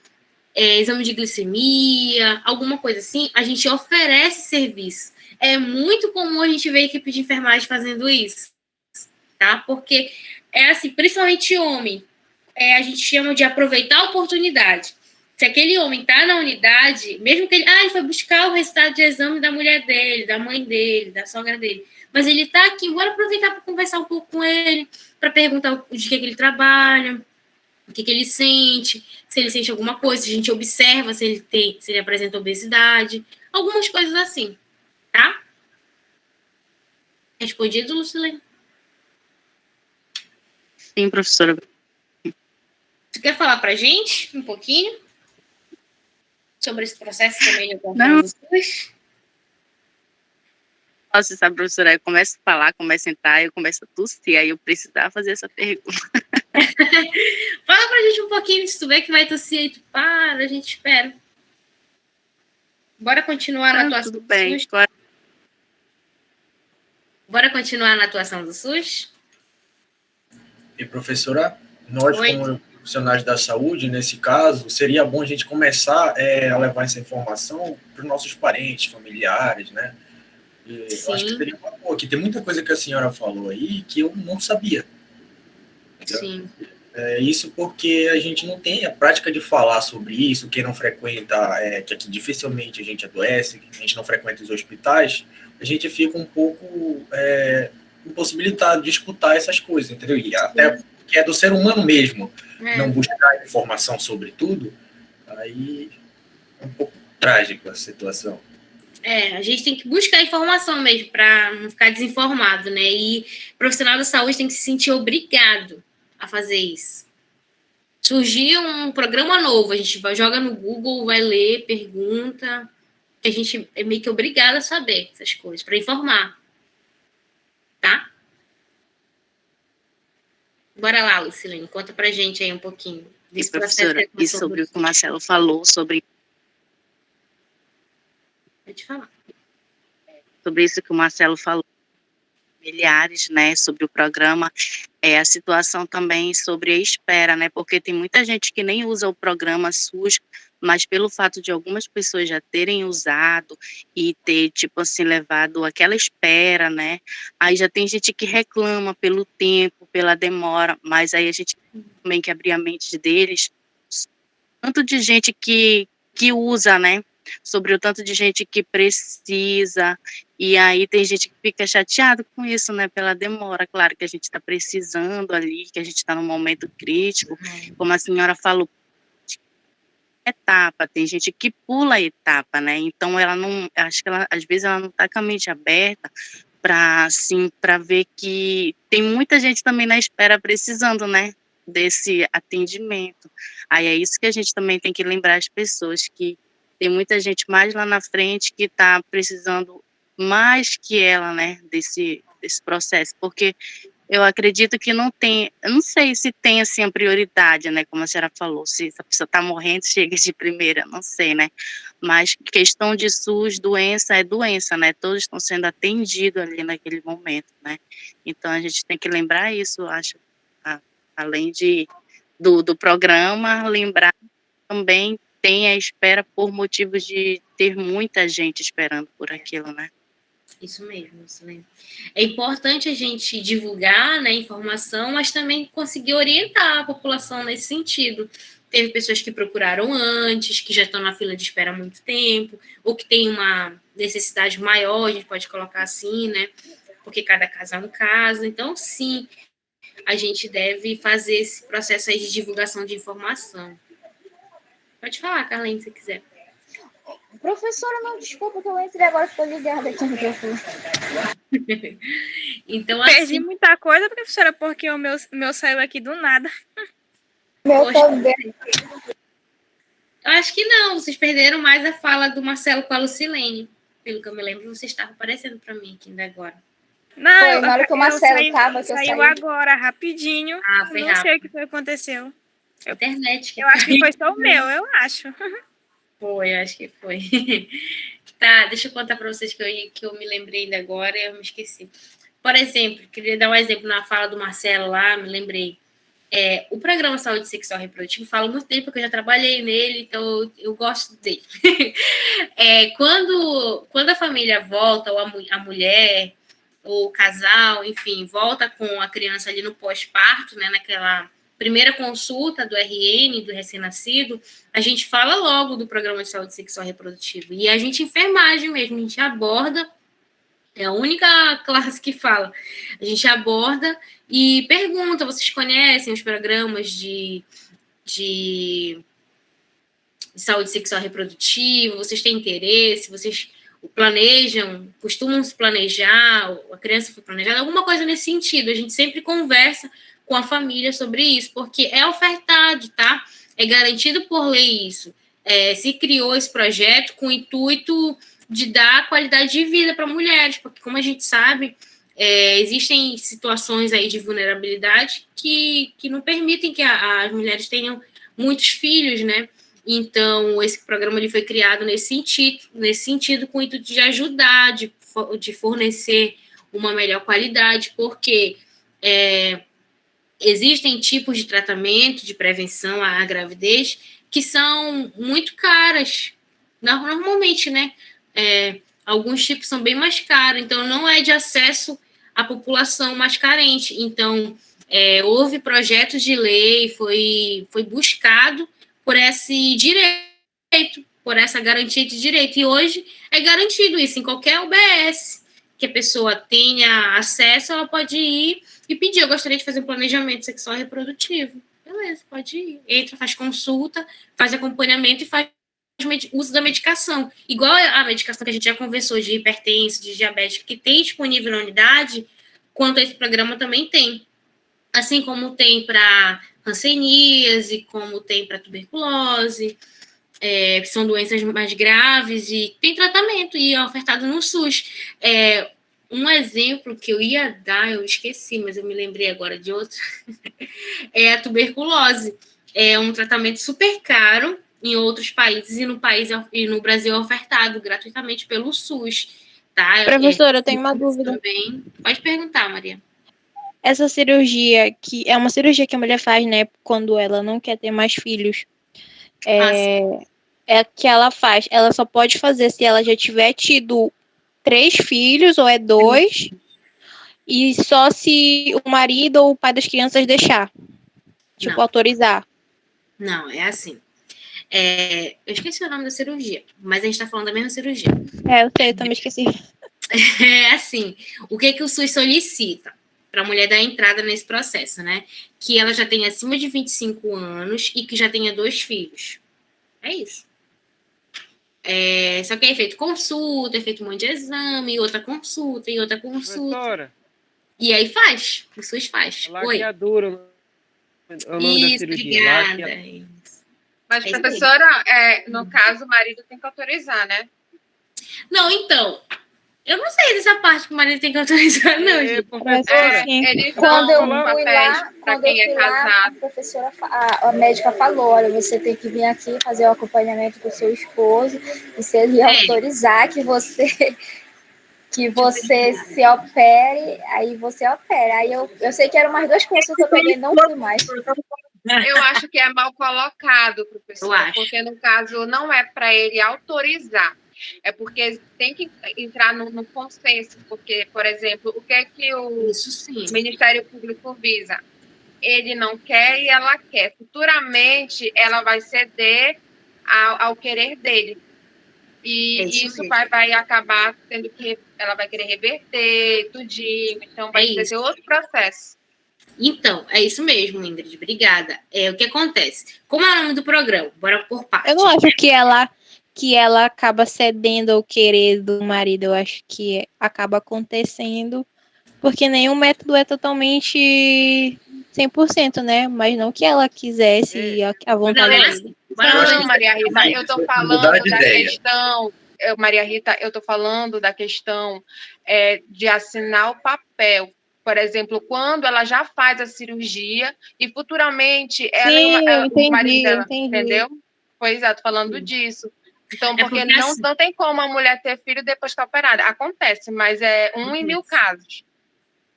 exame de glicemia? Alguma coisa assim? A gente oferece serviço. É muito comum a gente ver a equipe de enfermagem fazendo isso, tá? Porque é assim, principalmente homem, a gente chama de aproveitar a oportunidade. Se aquele homem está na unidade, mesmo que ele foi buscar o resultado de exame da mulher dele, da mãe dele, da sogra dele, mas ele está aqui, bora aproveitar para conversar um pouco com ele, para perguntar de que ele trabalha, o que ele sente, se ele sente alguma coisa, se a gente observa se ele apresenta obesidade, algumas coisas assim, tá? Respondido, Lucilene? Sim, professora. Você quer falar para a gente um pouquinho sobre esse processo também de Não. do SUS? Nossa, sabe, professora, eu começo a falar, começo a entrar, eu começo a tossir, aí eu precisava fazer essa pergunta. Fala pra gente um pouquinho, se tu vê que vai tossir aí, tu para, a gente espera. Bora continuar na atuação Tudo do bem. SUS? Bora continuar na atuação do SUS? E, professora, nós, Oi. como profissionais da saúde, nesse caso, seria bom a gente começar a levar essa informação para os nossos parentes, familiares, né? Eu acho que seria uma boa, que tem muita coisa que a senhora falou aí que eu não sabia. Sim. Isso porque a gente não tem a prática de falar sobre isso, quem não frequenta, que aqui dificilmente a gente adoece, que a gente não frequenta os hospitais, a gente fica um pouco impossibilitado de escutar essas coisas, entendeu? E até que é do ser humano mesmo, não buscar informação sobre tudo, aí é um pouco trágico a situação. A gente tem que buscar informação mesmo, para não ficar desinformado, né? E o profissional da saúde tem que se sentir obrigado a fazer isso. Surgiu um programa novo, a gente joga no Google, vai ler, pergunta, a gente é meio que obrigado a saber essas coisas, para informar. Tá? Bora lá, Lucilene, conta pra gente aí um pouquinho desse professora, e sobre o que o Marcelo falou, sobre... Pode falar. Sobre isso que o Marcelo falou, familiares, né, sobre o programa, a situação também sobre a espera, né, porque tem muita gente que nem usa o programa SUS, mas pelo fato de algumas pessoas já terem usado e ter, tipo assim, levado aquela espera, né, aí já tem gente que reclama pelo tempo, pela demora, mas aí a gente também que abrir a mente deles, tanto de gente que usa, né, sobre o tanto de gente que precisa, e aí tem gente que fica chateado com isso, né, pela demora. Claro que a gente está precisando ali, que a gente está num momento crítico, como a senhora falou, etapa, tem gente que pula a etapa, né, então ela não, acho que ela, às vezes ela não está com a mente aberta para, assim, para ver que tem muita gente também na espera precisando, né, desse atendimento. Aí é isso que a gente também tem que lembrar as pessoas, que tem muita gente mais lá na frente que está precisando mais que ela, né, desse processo, porque eu acredito que não tem, eu não sei se tem, assim, a prioridade, né, como a senhora falou, se a pessoa está morrendo, chega de primeira, não sei, né, mas questão de SUS, doença é doença, né, todos estão sendo atendidos ali naquele momento, né, então a gente tem que lembrar isso, eu acho, além do programa, lembrar também tem a espera por motivos de ter muita gente esperando por aquilo, né? Isso mesmo, Lucilene. É importante a gente divulgar, né, informação, mas também conseguir orientar a população nesse sentido, teve pessoas que procuraram antes, que já estão na fila de espera há muito tempo, ou que tem uma necessidade maior, a gente pode colocar assim, né? Porque cada caso é um caso. Então, sim, a gente deve fazer esse processo aí de divulgação de informação. Pode falar, Carlene, se quiser. Professora, não, desculpa que eu entrei agora, ficou ligada aqui no microfone. Então, Perdi assim, muita coisa, professora, porque o meu saiu aqui do nada. Meu também. eu acho que não, vocês perderam mais a fala do Marcelo com a Lucilene. Pelo que eu me lembro, você estava aparecendo para mim aqui ainda agora. Não, Foi, na hora que o Marcelo estava, que eu saiu saí. agora, rapidinho. Foi não rápido. sei o que aconteceu. Internet. Eu acho que foi só o meu, eu acho. Foi, eu acho que foi. Tá, deixa eu contar para vocês que eu me lembrei ainda agora e eu me esqueci. Por exemplo, queria dar um exemplo na fala do Marcelo lá, me lembrei. O programa Saúde Sexual e Reprodutiva, falo muito dele porque eu já trabalhei nele, então eu gosto dele. Quando a família volta, ou a mulher, ou o casal, enfim, volta com a criança ali no pós-parto, né, naquela primeira consulta do RN, do recém-nascido, a gente fala logo do programa de saúde sexual e reprodutiva. E a gente, enfermagem mesmo, a gente aborda, é a única classe que fala, a gente aborda e pergunta, vocês conhecem os programas de saúde sexual e reprodutiva, vocês têm interesse, vocês planejam, costumam se planejar, a criança foi planejada, alguma coisa nesse sentido, a gente sempre conversa com a família sobre isso, porque é ofertado, tá? É garantido por lei isso. Se criou esse projeto com o intuito de dar qualidade de vida para mulheres, porque, como a gente sabe, existem situações aí de vulnerabilidade que não permitem que as mulheres tenham muitos filhos, né? Então, esse programa ele foi criado nesse sentido com o intuito de ajudar, de fornecer uma melhor qualidade, porque existem tipos de tratamento, de prevenção à gravidez, que são muito caras, normalmente, né? Alguns tipos são bem mais caros, então não é de acesso à população mais carente. Então, houve projetos de lei, foi buscado por esse direito, por essa garantia de direito. E hoje é garantido isso em qualquer UBS, que a pessoa tenha acesso, ela pode ir e pedir, eu gostaria de fazer um planejamento sexual e reprodutivo. Beleza, pode ir. Entra, faz consulta, faz acompanhamento e faz uso da medicação. Igual a medicação que a gente já conversou de hipertenso, de diabetes, que tem disponível na unidade, quanto esse programa também tem. Assim como tem para hanseníase, como tem para tuberculose, que são doenças mais graves e tem tratamento e é ofertado no SUS. Um exemplo que eu ia dar, eu esqueci, mas eu me lembrei agora de outro, é a tuberculose. É um tratamento super caro em outros países e no Brasil é ofertado gratuitamente pelo SUS. Tá? Professora, eu tenho uma dúvida. Também. Pode perguntar, Maria. Essa cirurgia, que é uma cirurgia que a mulher faz, né, quando ela não quer ter mais filhos, que ela faz, ela só pode fazer se ela já tiver tido 3 filhos, ou 2, e só se o marido ou o pai das crianças deixar, autorizar. Não, é assim. Eu esqueci o nome da cirurgia, mas a gente está falando da mesma cirurgia. Eu sei, eu também esqueci. É assim, o que o SUS solicita para a mulher dar entrada nesse processo, né? Que ela já tenha acima de 25 anos e que já tenha 2 filhos. É isso. Só que é feito consulta, é feito um monte de exame, outra consulta e outra consulta. Professora. E aí faz, o SUS faz. Laqueadura, o nome da cirurgia. Obrigada. Mas, professora, no caso, o marido tem que autorizar, né? Não, então, eu não sei dessa parte que o marido tem que autorizar, não, gente. Quando eu fui lá, a médica falou, olha, você tem que vir aqui fazer o acompanhamento do seu esposo, e se ele autorizar que você se opere, aí você opera. Aí eu sei que eram mais 2 consultas, eu peguei, não fui mais. Eu acho que é mal colocado, professor, porque no caso não é para ele autorizar, é porque tem que entrar no consenso, porque, por exemplo, o que é que o Ministério Público visa? ele não quer e ela quer. Futuramente, ela vai ceder ao querer dele. E isso vai acabar tendo que... Ela vai querer reverter tudinho. Então, vai ser outro processo. Então, é isso mesmo, Ingrid. Obrigada. O que acontece? Como é o nome do programa? Bora por partes. Eu não acho que ela acaba cedendo ao querer do marido. Eu acho que acaba acontecendo porque nenhum método é totalmente 100%, né? Mas não que ela quisesse a vontade dele. Não, Maria Rita, eu estou falando da questão... Maria Rita, eu estou falando da questão de assinar o papel. Por exemplo, quando ela já faz a cirurgia e futuramente o marido dela, entendeu? Pois é, tô falando disso. Então, porque não tem como a mulher ter filho depois que é operada. Acontece, mas é 1 em 1000 casos.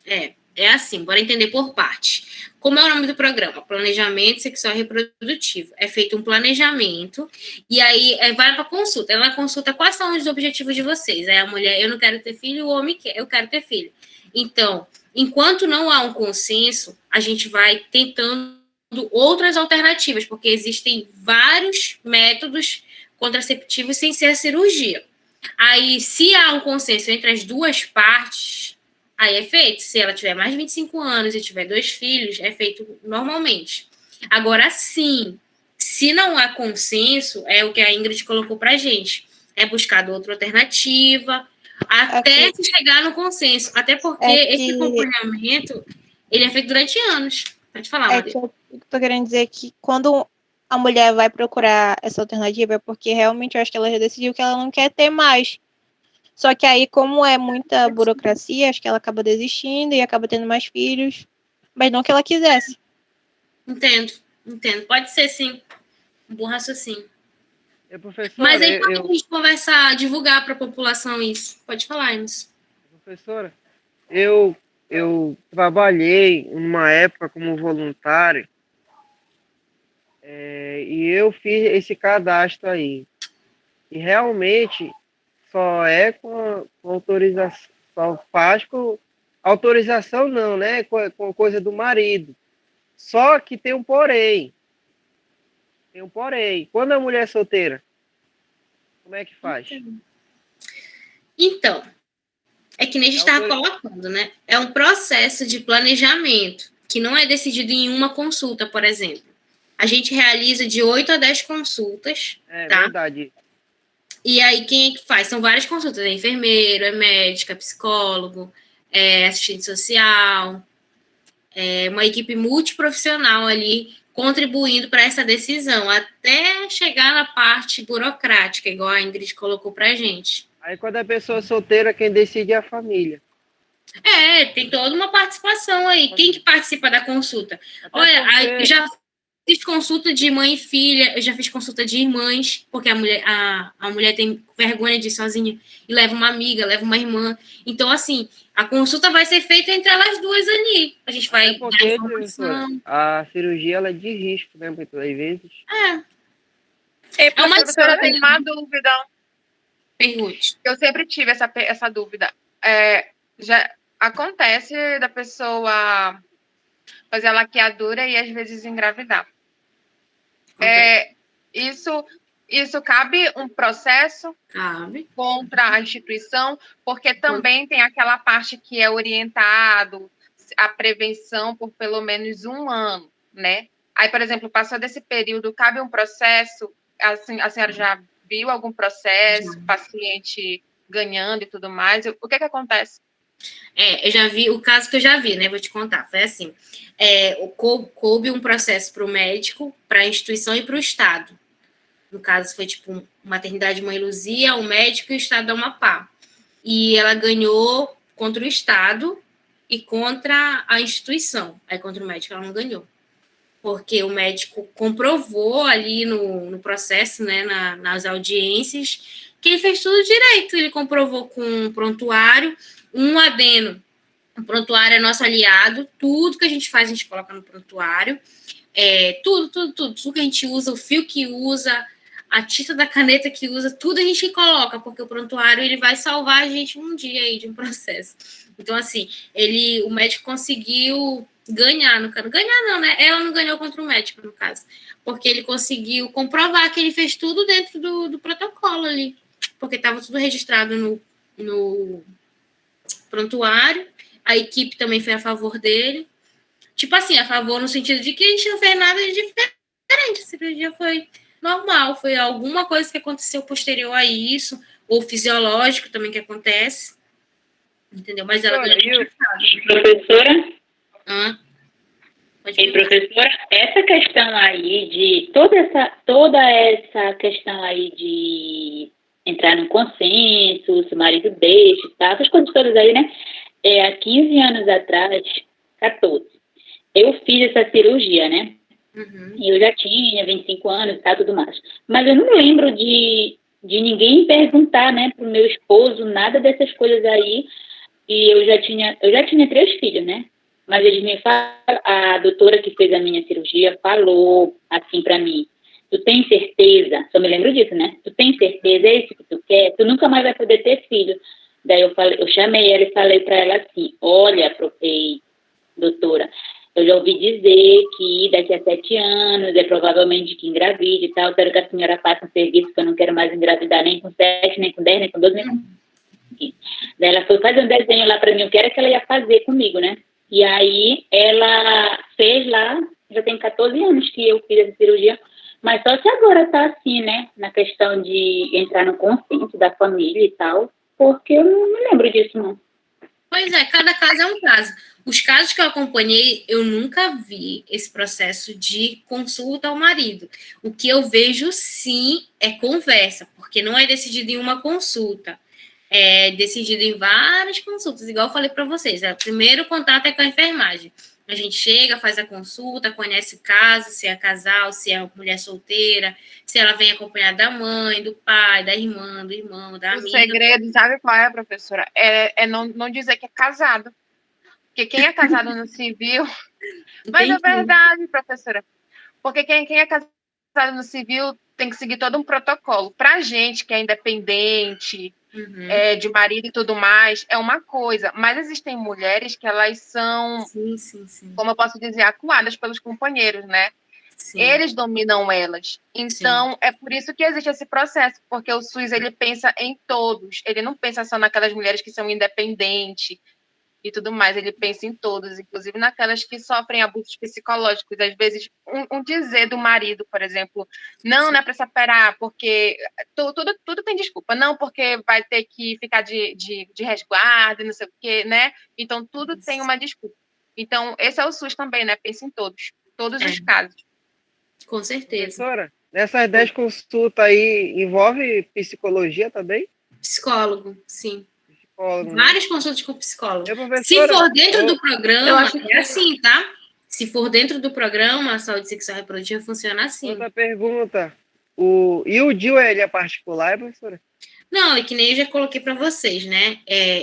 É assim, bora entender por parte. Como é o nome do programa? Planejamento Sexual e Reprodutivo. É feito um planejamento e aí vai para consulta. Ela consulta quais são os objetivos de vocês. Aí a mulher, eu não quero ter filho, o homem quer, eu quero ter filho. Então, enquanto não há um consenso, a gente vai tentando outras alternativas, porque existem vários métodos contraceptivos sem ser a cirurgia. Aí, se há um consenso entre as duas partes, aí é feito. Se ela tiver mais de 25 anos e tiver 2 filhos, é feito normalmente. Agora, sim, se não há consenso, é o que a Ingrid colocou pra gente. É buscar outra alternativa, até se chegar no consenso. Até porque esse acompanhamento, ele é feito durante anos. Pode falar, Maria. Eu tô querendo dizer que quando a mulher vai procurar essa alternativa é porque realmente eu acho que ela já decidiu que ela não quer ter mais. Só que aí, como é muita burocracia, acho que ela acaba desistindo e acaba tendo mais filhos, mas não que ela quisesse. Entendo. Pode ser, sim. Um bom raciocínio. Mas aí, quando a gente conversar, divulgar para a população isso? Pode falar, Emerson. Professora, eu trabalhei numa época como voluntário e eu fiz esse cadastro aí. E realmente só é com autorização, só faz com autorização não, né? Com coisa do marido. Só que tem um porém. Quando a mulher é solteira, como é que faz? Então, é que nem a gente estava colocando, né? É um processo de planejamento que não é decidido em uma consulta, por exemplo. A gente realiza de 8 a 10 consultas. Tá? Verdade. E aí, quem é que faz? São várias consultas. É enfermeiro, é médica, é psicólogo, é assistente social, é uma equipe multiprofissional ali contribuindo para essa decisão, até chegar na parte burocrática, igual a Ingrid colocou para a gente. Aí, quando a pessoa é solteira, quem decide é a família. Tem toda uma participação aí. Quem que participa da consulta? Olha, eu já fiz consulta de mãe e filha, eu já fiz consulta de irmãs, porque a mulher tem vergonha de ir sozinha e leva uma amiga, leva uma irmã. Então, assim, a consulta vai ser feita entre elas duas ali. A gente vai dar informação. A cirurgia ela é de risco, né? Muitas vezes. É uma professora, eu tenho uma dúvida. Pergunte. Eu sempre tive essa dúvida. Já acontece da pessoa fazer a laqueadura e às vezes engravidar. Isso cabe um processo contra a instituição, porque também tem aquela parte que é orientado a prevenção por pelo menos 1 ano, né? Aí, por exemplo, passou desse período, cabe um processo, assim, a senhora já viu algum processo, paciente ganhando e tudo mais? O que acontece? Eu já vi, o caso que eu já vi, né? Vou te contar. Foi assim: coube um processo para o médico, para a instituição e para o Estado. No caso, foi tipo maternidade Mãe Luzia, o médico e o Estado do Amapá. E ela ganhou contra o Estado e contra a instituição. Aí, contra o médico, ela não ganhou. Porque o médico comprovou ali no processo, né, nas audiências, que ele fez tudo direito. Ele comprovou com um prontuário. Um adeno, o prontuário é nosso aliado, tudo que a gente faz, a gente coloca no prontuário, tudo que a gente usa, o fio que usa, a tinta da caneta que usa, tudo a gente coloca, porque o prontuário ele vai salvar a gente um dia aí de um processo. Então, assim, o médico conseguiu ganhar, no caso. Ganhar não, né? Ela não ganhou contra o médico, no caso. Porque ele conseguiu comprovar que ele fez tudo dentro do protocolo ali. Porque estava tudo registrado no prontuário. A equipe também foi a favor dele. Tipo assim, a favor no sentido de que a gente não fez nada de diferente. A cirurgia foi normal. Foi alguma coisa que aconteceu posterior a isso. Ou fisiológico também que acontece. Entendeu? Mas ela ganhou. Professora? E professora, essa questão aí de toda essa questão aí de entrar no consenso, se o marido deixa e tal, essas coisas todas aí, né? Há 15 anos atrás, 14, eu fiz essa cirurgia, né? E eu já tinha 25 anos e tal, tudo mais. Mas eu não lembro de ninguém perguntar, né, pro meu esposo, nada dessas coisas aí. E eu já tinha 3 filhos, né? Mas eles me falam, a doutora que fez a minha cirurgia falou assim pra mim: tu tem certeza? Só me lembro disso, né? Tu tem certeza? É isso que tu quer? Tu nunca mais vai poder ter filho. Daí eu chamei ela e falei pra ela assim: olha, doutora, eu já ouvi dizer que daqui a 7 anos é provavelmente que engravide e tal. Quero que a senhora faça um serviço, que eu não quero mais engravidar nem com 7, nem com 10, nem com 12, nem com... Daí ela foi fazer um desenho lá pra mim, o que era que ela ia fazer comigo, né? E aí ela fez lá, já tem 14 anos que eu fiz essa cirurgia, mas só se agora tá assim, né? Na questão de entrar no consenso da família e tal, porque eu não me lembro disso, não. Pois é, cada caso é um caso. Os casos que eu acompanhei, eu nunca vi esse processo de consulta ao marido. O que eu vejo, sim, é conversa, porque não é decidido em uma consulta. É decidido em várias consultas, igual eu falei para vocês. O primeiro contato é com a enfermagem. A gente chega, faz a consulta, conhece o caso, se é casal, se é mulher solteira, se ela vem acompanhada da mãe, do pai, da irmã, do irmão, da amiga. O segredo, sabe qual é, professora? É não dizer que é casado. Porque quem é casado no civil... Mas é verdade, professora. Porque quem é casado no civil tem que seguir todo um protocolo. Pra gente que é independente... de marido e tudo mais, é uma coisa, mas existem mulheres que elas são, como eu posso dizer, acuadas pelos companheiros, né? Sim. Eles dominam elas. Então, é por isso que existe esse processo, porque o SUS, ele pensa em todos, ele não pensa só naquelas mulheres que são independentes e tudo mais, ele pensa em todos, inclusive naquelas que sofrem abusos psicológicos. Às vezes, um dizer do marido, por exemplo, não é para se operar, porque tudo tem desculpa, não, porque vai ter que ficar de resguardo, não sei o quê, né? Então, tudo tem uma desculpa. Então, esse é o SUS também, né? Pensa em todos os casos. Com certeza. Professora, nessas 10 consultas aí, envolve psicologia também? Psicólogo, sim. Psicólogo, várias consultas com psicólogo. Se professora, for dentro do programa, que é assim, tá? Se for dentro do programa, a saúde sexual e reprodutiva funciona assim. Outra pergunta. E o DIU, ele é particular, professora? Não, e que nem eu já coloquei para vocês, né?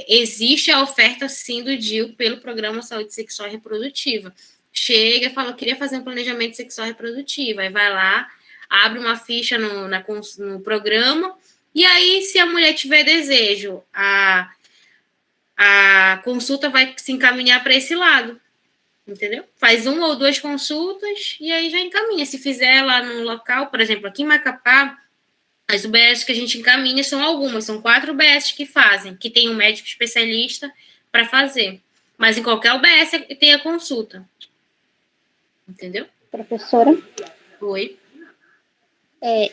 Existe a oferta, sim, do DIU pelo programa Saúde Sexual e Reprodutiva. Chega e fala, eu queria fazer um planejamento sexual e reprodutivo. Aí vai lá, abre uma ficha no programa, e aí, se a mulher tiver desejo, a consulta vai se encaminhar para esse lado, entendeu? Faz 1 ou 2 consultas e aí já encaminha. Se fizer lá no local, por exemplo, aqui em Macapá, as UBS que a gente encaminha são algumas, são 4 UBS que fazem, que tem um médico especialista para fazer. Mas em qualquer UBS tem a consulta. Entendeu? Professora? Oi.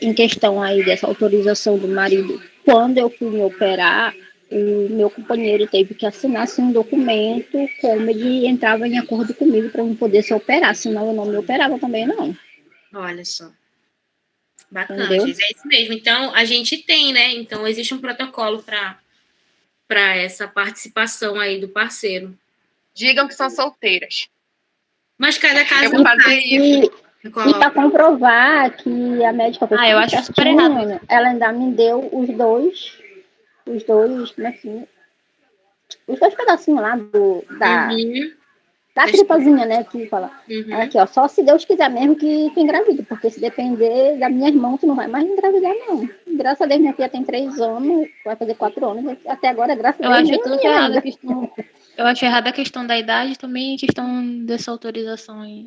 Em questão aí dessa autorização do marido, quando eu fui me operar, o meu companheiro teve que assinar assim, um documento como ele entrava em acordo comigo para eu poder se operar, senão eu não me operava também, não. Olha só. Bacana, Giz, é isso mesmo. Então, a gente tem, né? Então, existe um protocolo para essa participação aí do parceiro. Digam que são solteiras. Mas cada caso... Eu vou fazer isso. E para comprovar que a médica... eu acho super errado. Ela ainda me deu os dois, como assim? Os 2 pedacinhos lá Da tripazinha, né, que fala. Uhum. Aqui, ó, só se Deus quiser mesmo que tu engravida, porque se depender da minha irmã, tu não vai mais engravidar, não. Graças a Deus, minha filha tem 3 anos, vai fazer 4 anos, até agora, graças a Eu Deus, acho nem tanto menina errado a ainda. questão. Eu acho errada a questão da idade também, a questão dessa autorização aí.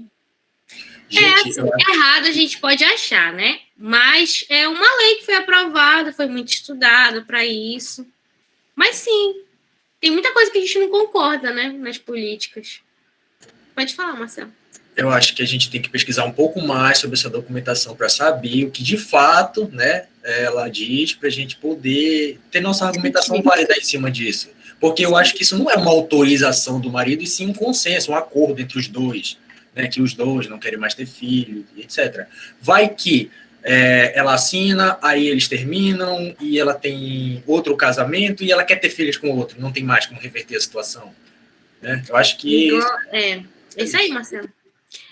Assim, errado a gente pode achar, né? Mas é uma lei que foi aprovada, foi muito estudada para isso. Mas sim, tem muita coisa que a gente não concorda, né? Nas políticas. Pode falar, Marcelo. Eu acho que a gente tem que pesquisar um pouco mais sobre essa documentação para saber o que de fato, né, ela diz, para a gente poder ter nossa argumentação válida em cima disso. Porque eu acho que isso não é uma autorização do marido, e sim um consenso, um acordo entre os dois, né, que os dois não querem mais ter filho, etc. Vai que ela assina, aí eles terminam, e ela tem outro casamento, e ela quer ter filhos com outro, não tem mais como reverter a situação. Né? Eu acho que... É isso aí, Marcelo.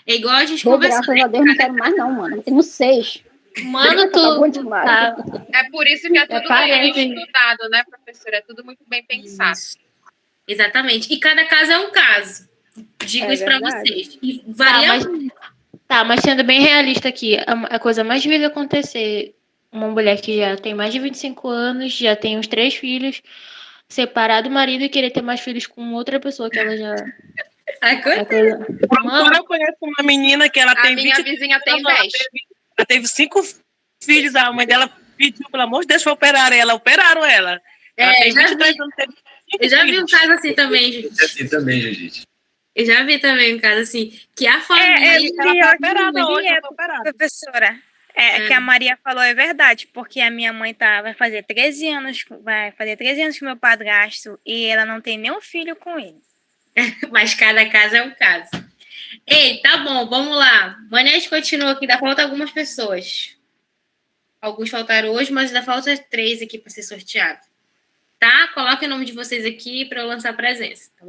É igual a gente conversou. Graças a Deus, não quero mais não, mano. Eu tenho 6. Mano, tá. É por isso que é tudo bem estudado, né, professora? É tudo muito bem pensado. Isso. Exatamente. E cada caso é um caso. Digo isso para vocês. E varia muito. Mas sendo bem realista aqui, a coisa mais difícil acontecer, uma mulher que já tem mais de 25 anos, já tem uns 3 filhos, separar do marido e querer ter mais filhos com outra pessoa que ela já... Mano, eu conheço uma menina que ela tem 20... A minha vizinha tem 10. Ela teve 5 filhos, a mãe dela pediu, pelo amor de Deus, para operar ela. Operaram ela. Ela tem 23 anos, teve 5 eu já vi um caso assim também, gente. Assim também, Judite. Eu já vi também um caso assim, que a família... ela tá operada hoje, professora. Que a Maria falou é verdade, porque a minha mãe vai fazer 13 anos com meu padrasto e ela não tem nenhum filho com ele. Mas cada caso é um caso. Ei, tá bom, vamos lá. Amanhã a gente continua aqui, ainda falta algumas pessoas. Alguns faltaram hoje, mas ainda falta 3 aqui para ser sorteado. Tá? Coloque o nome de vocês aqui para eu lançar a presença, tá bom?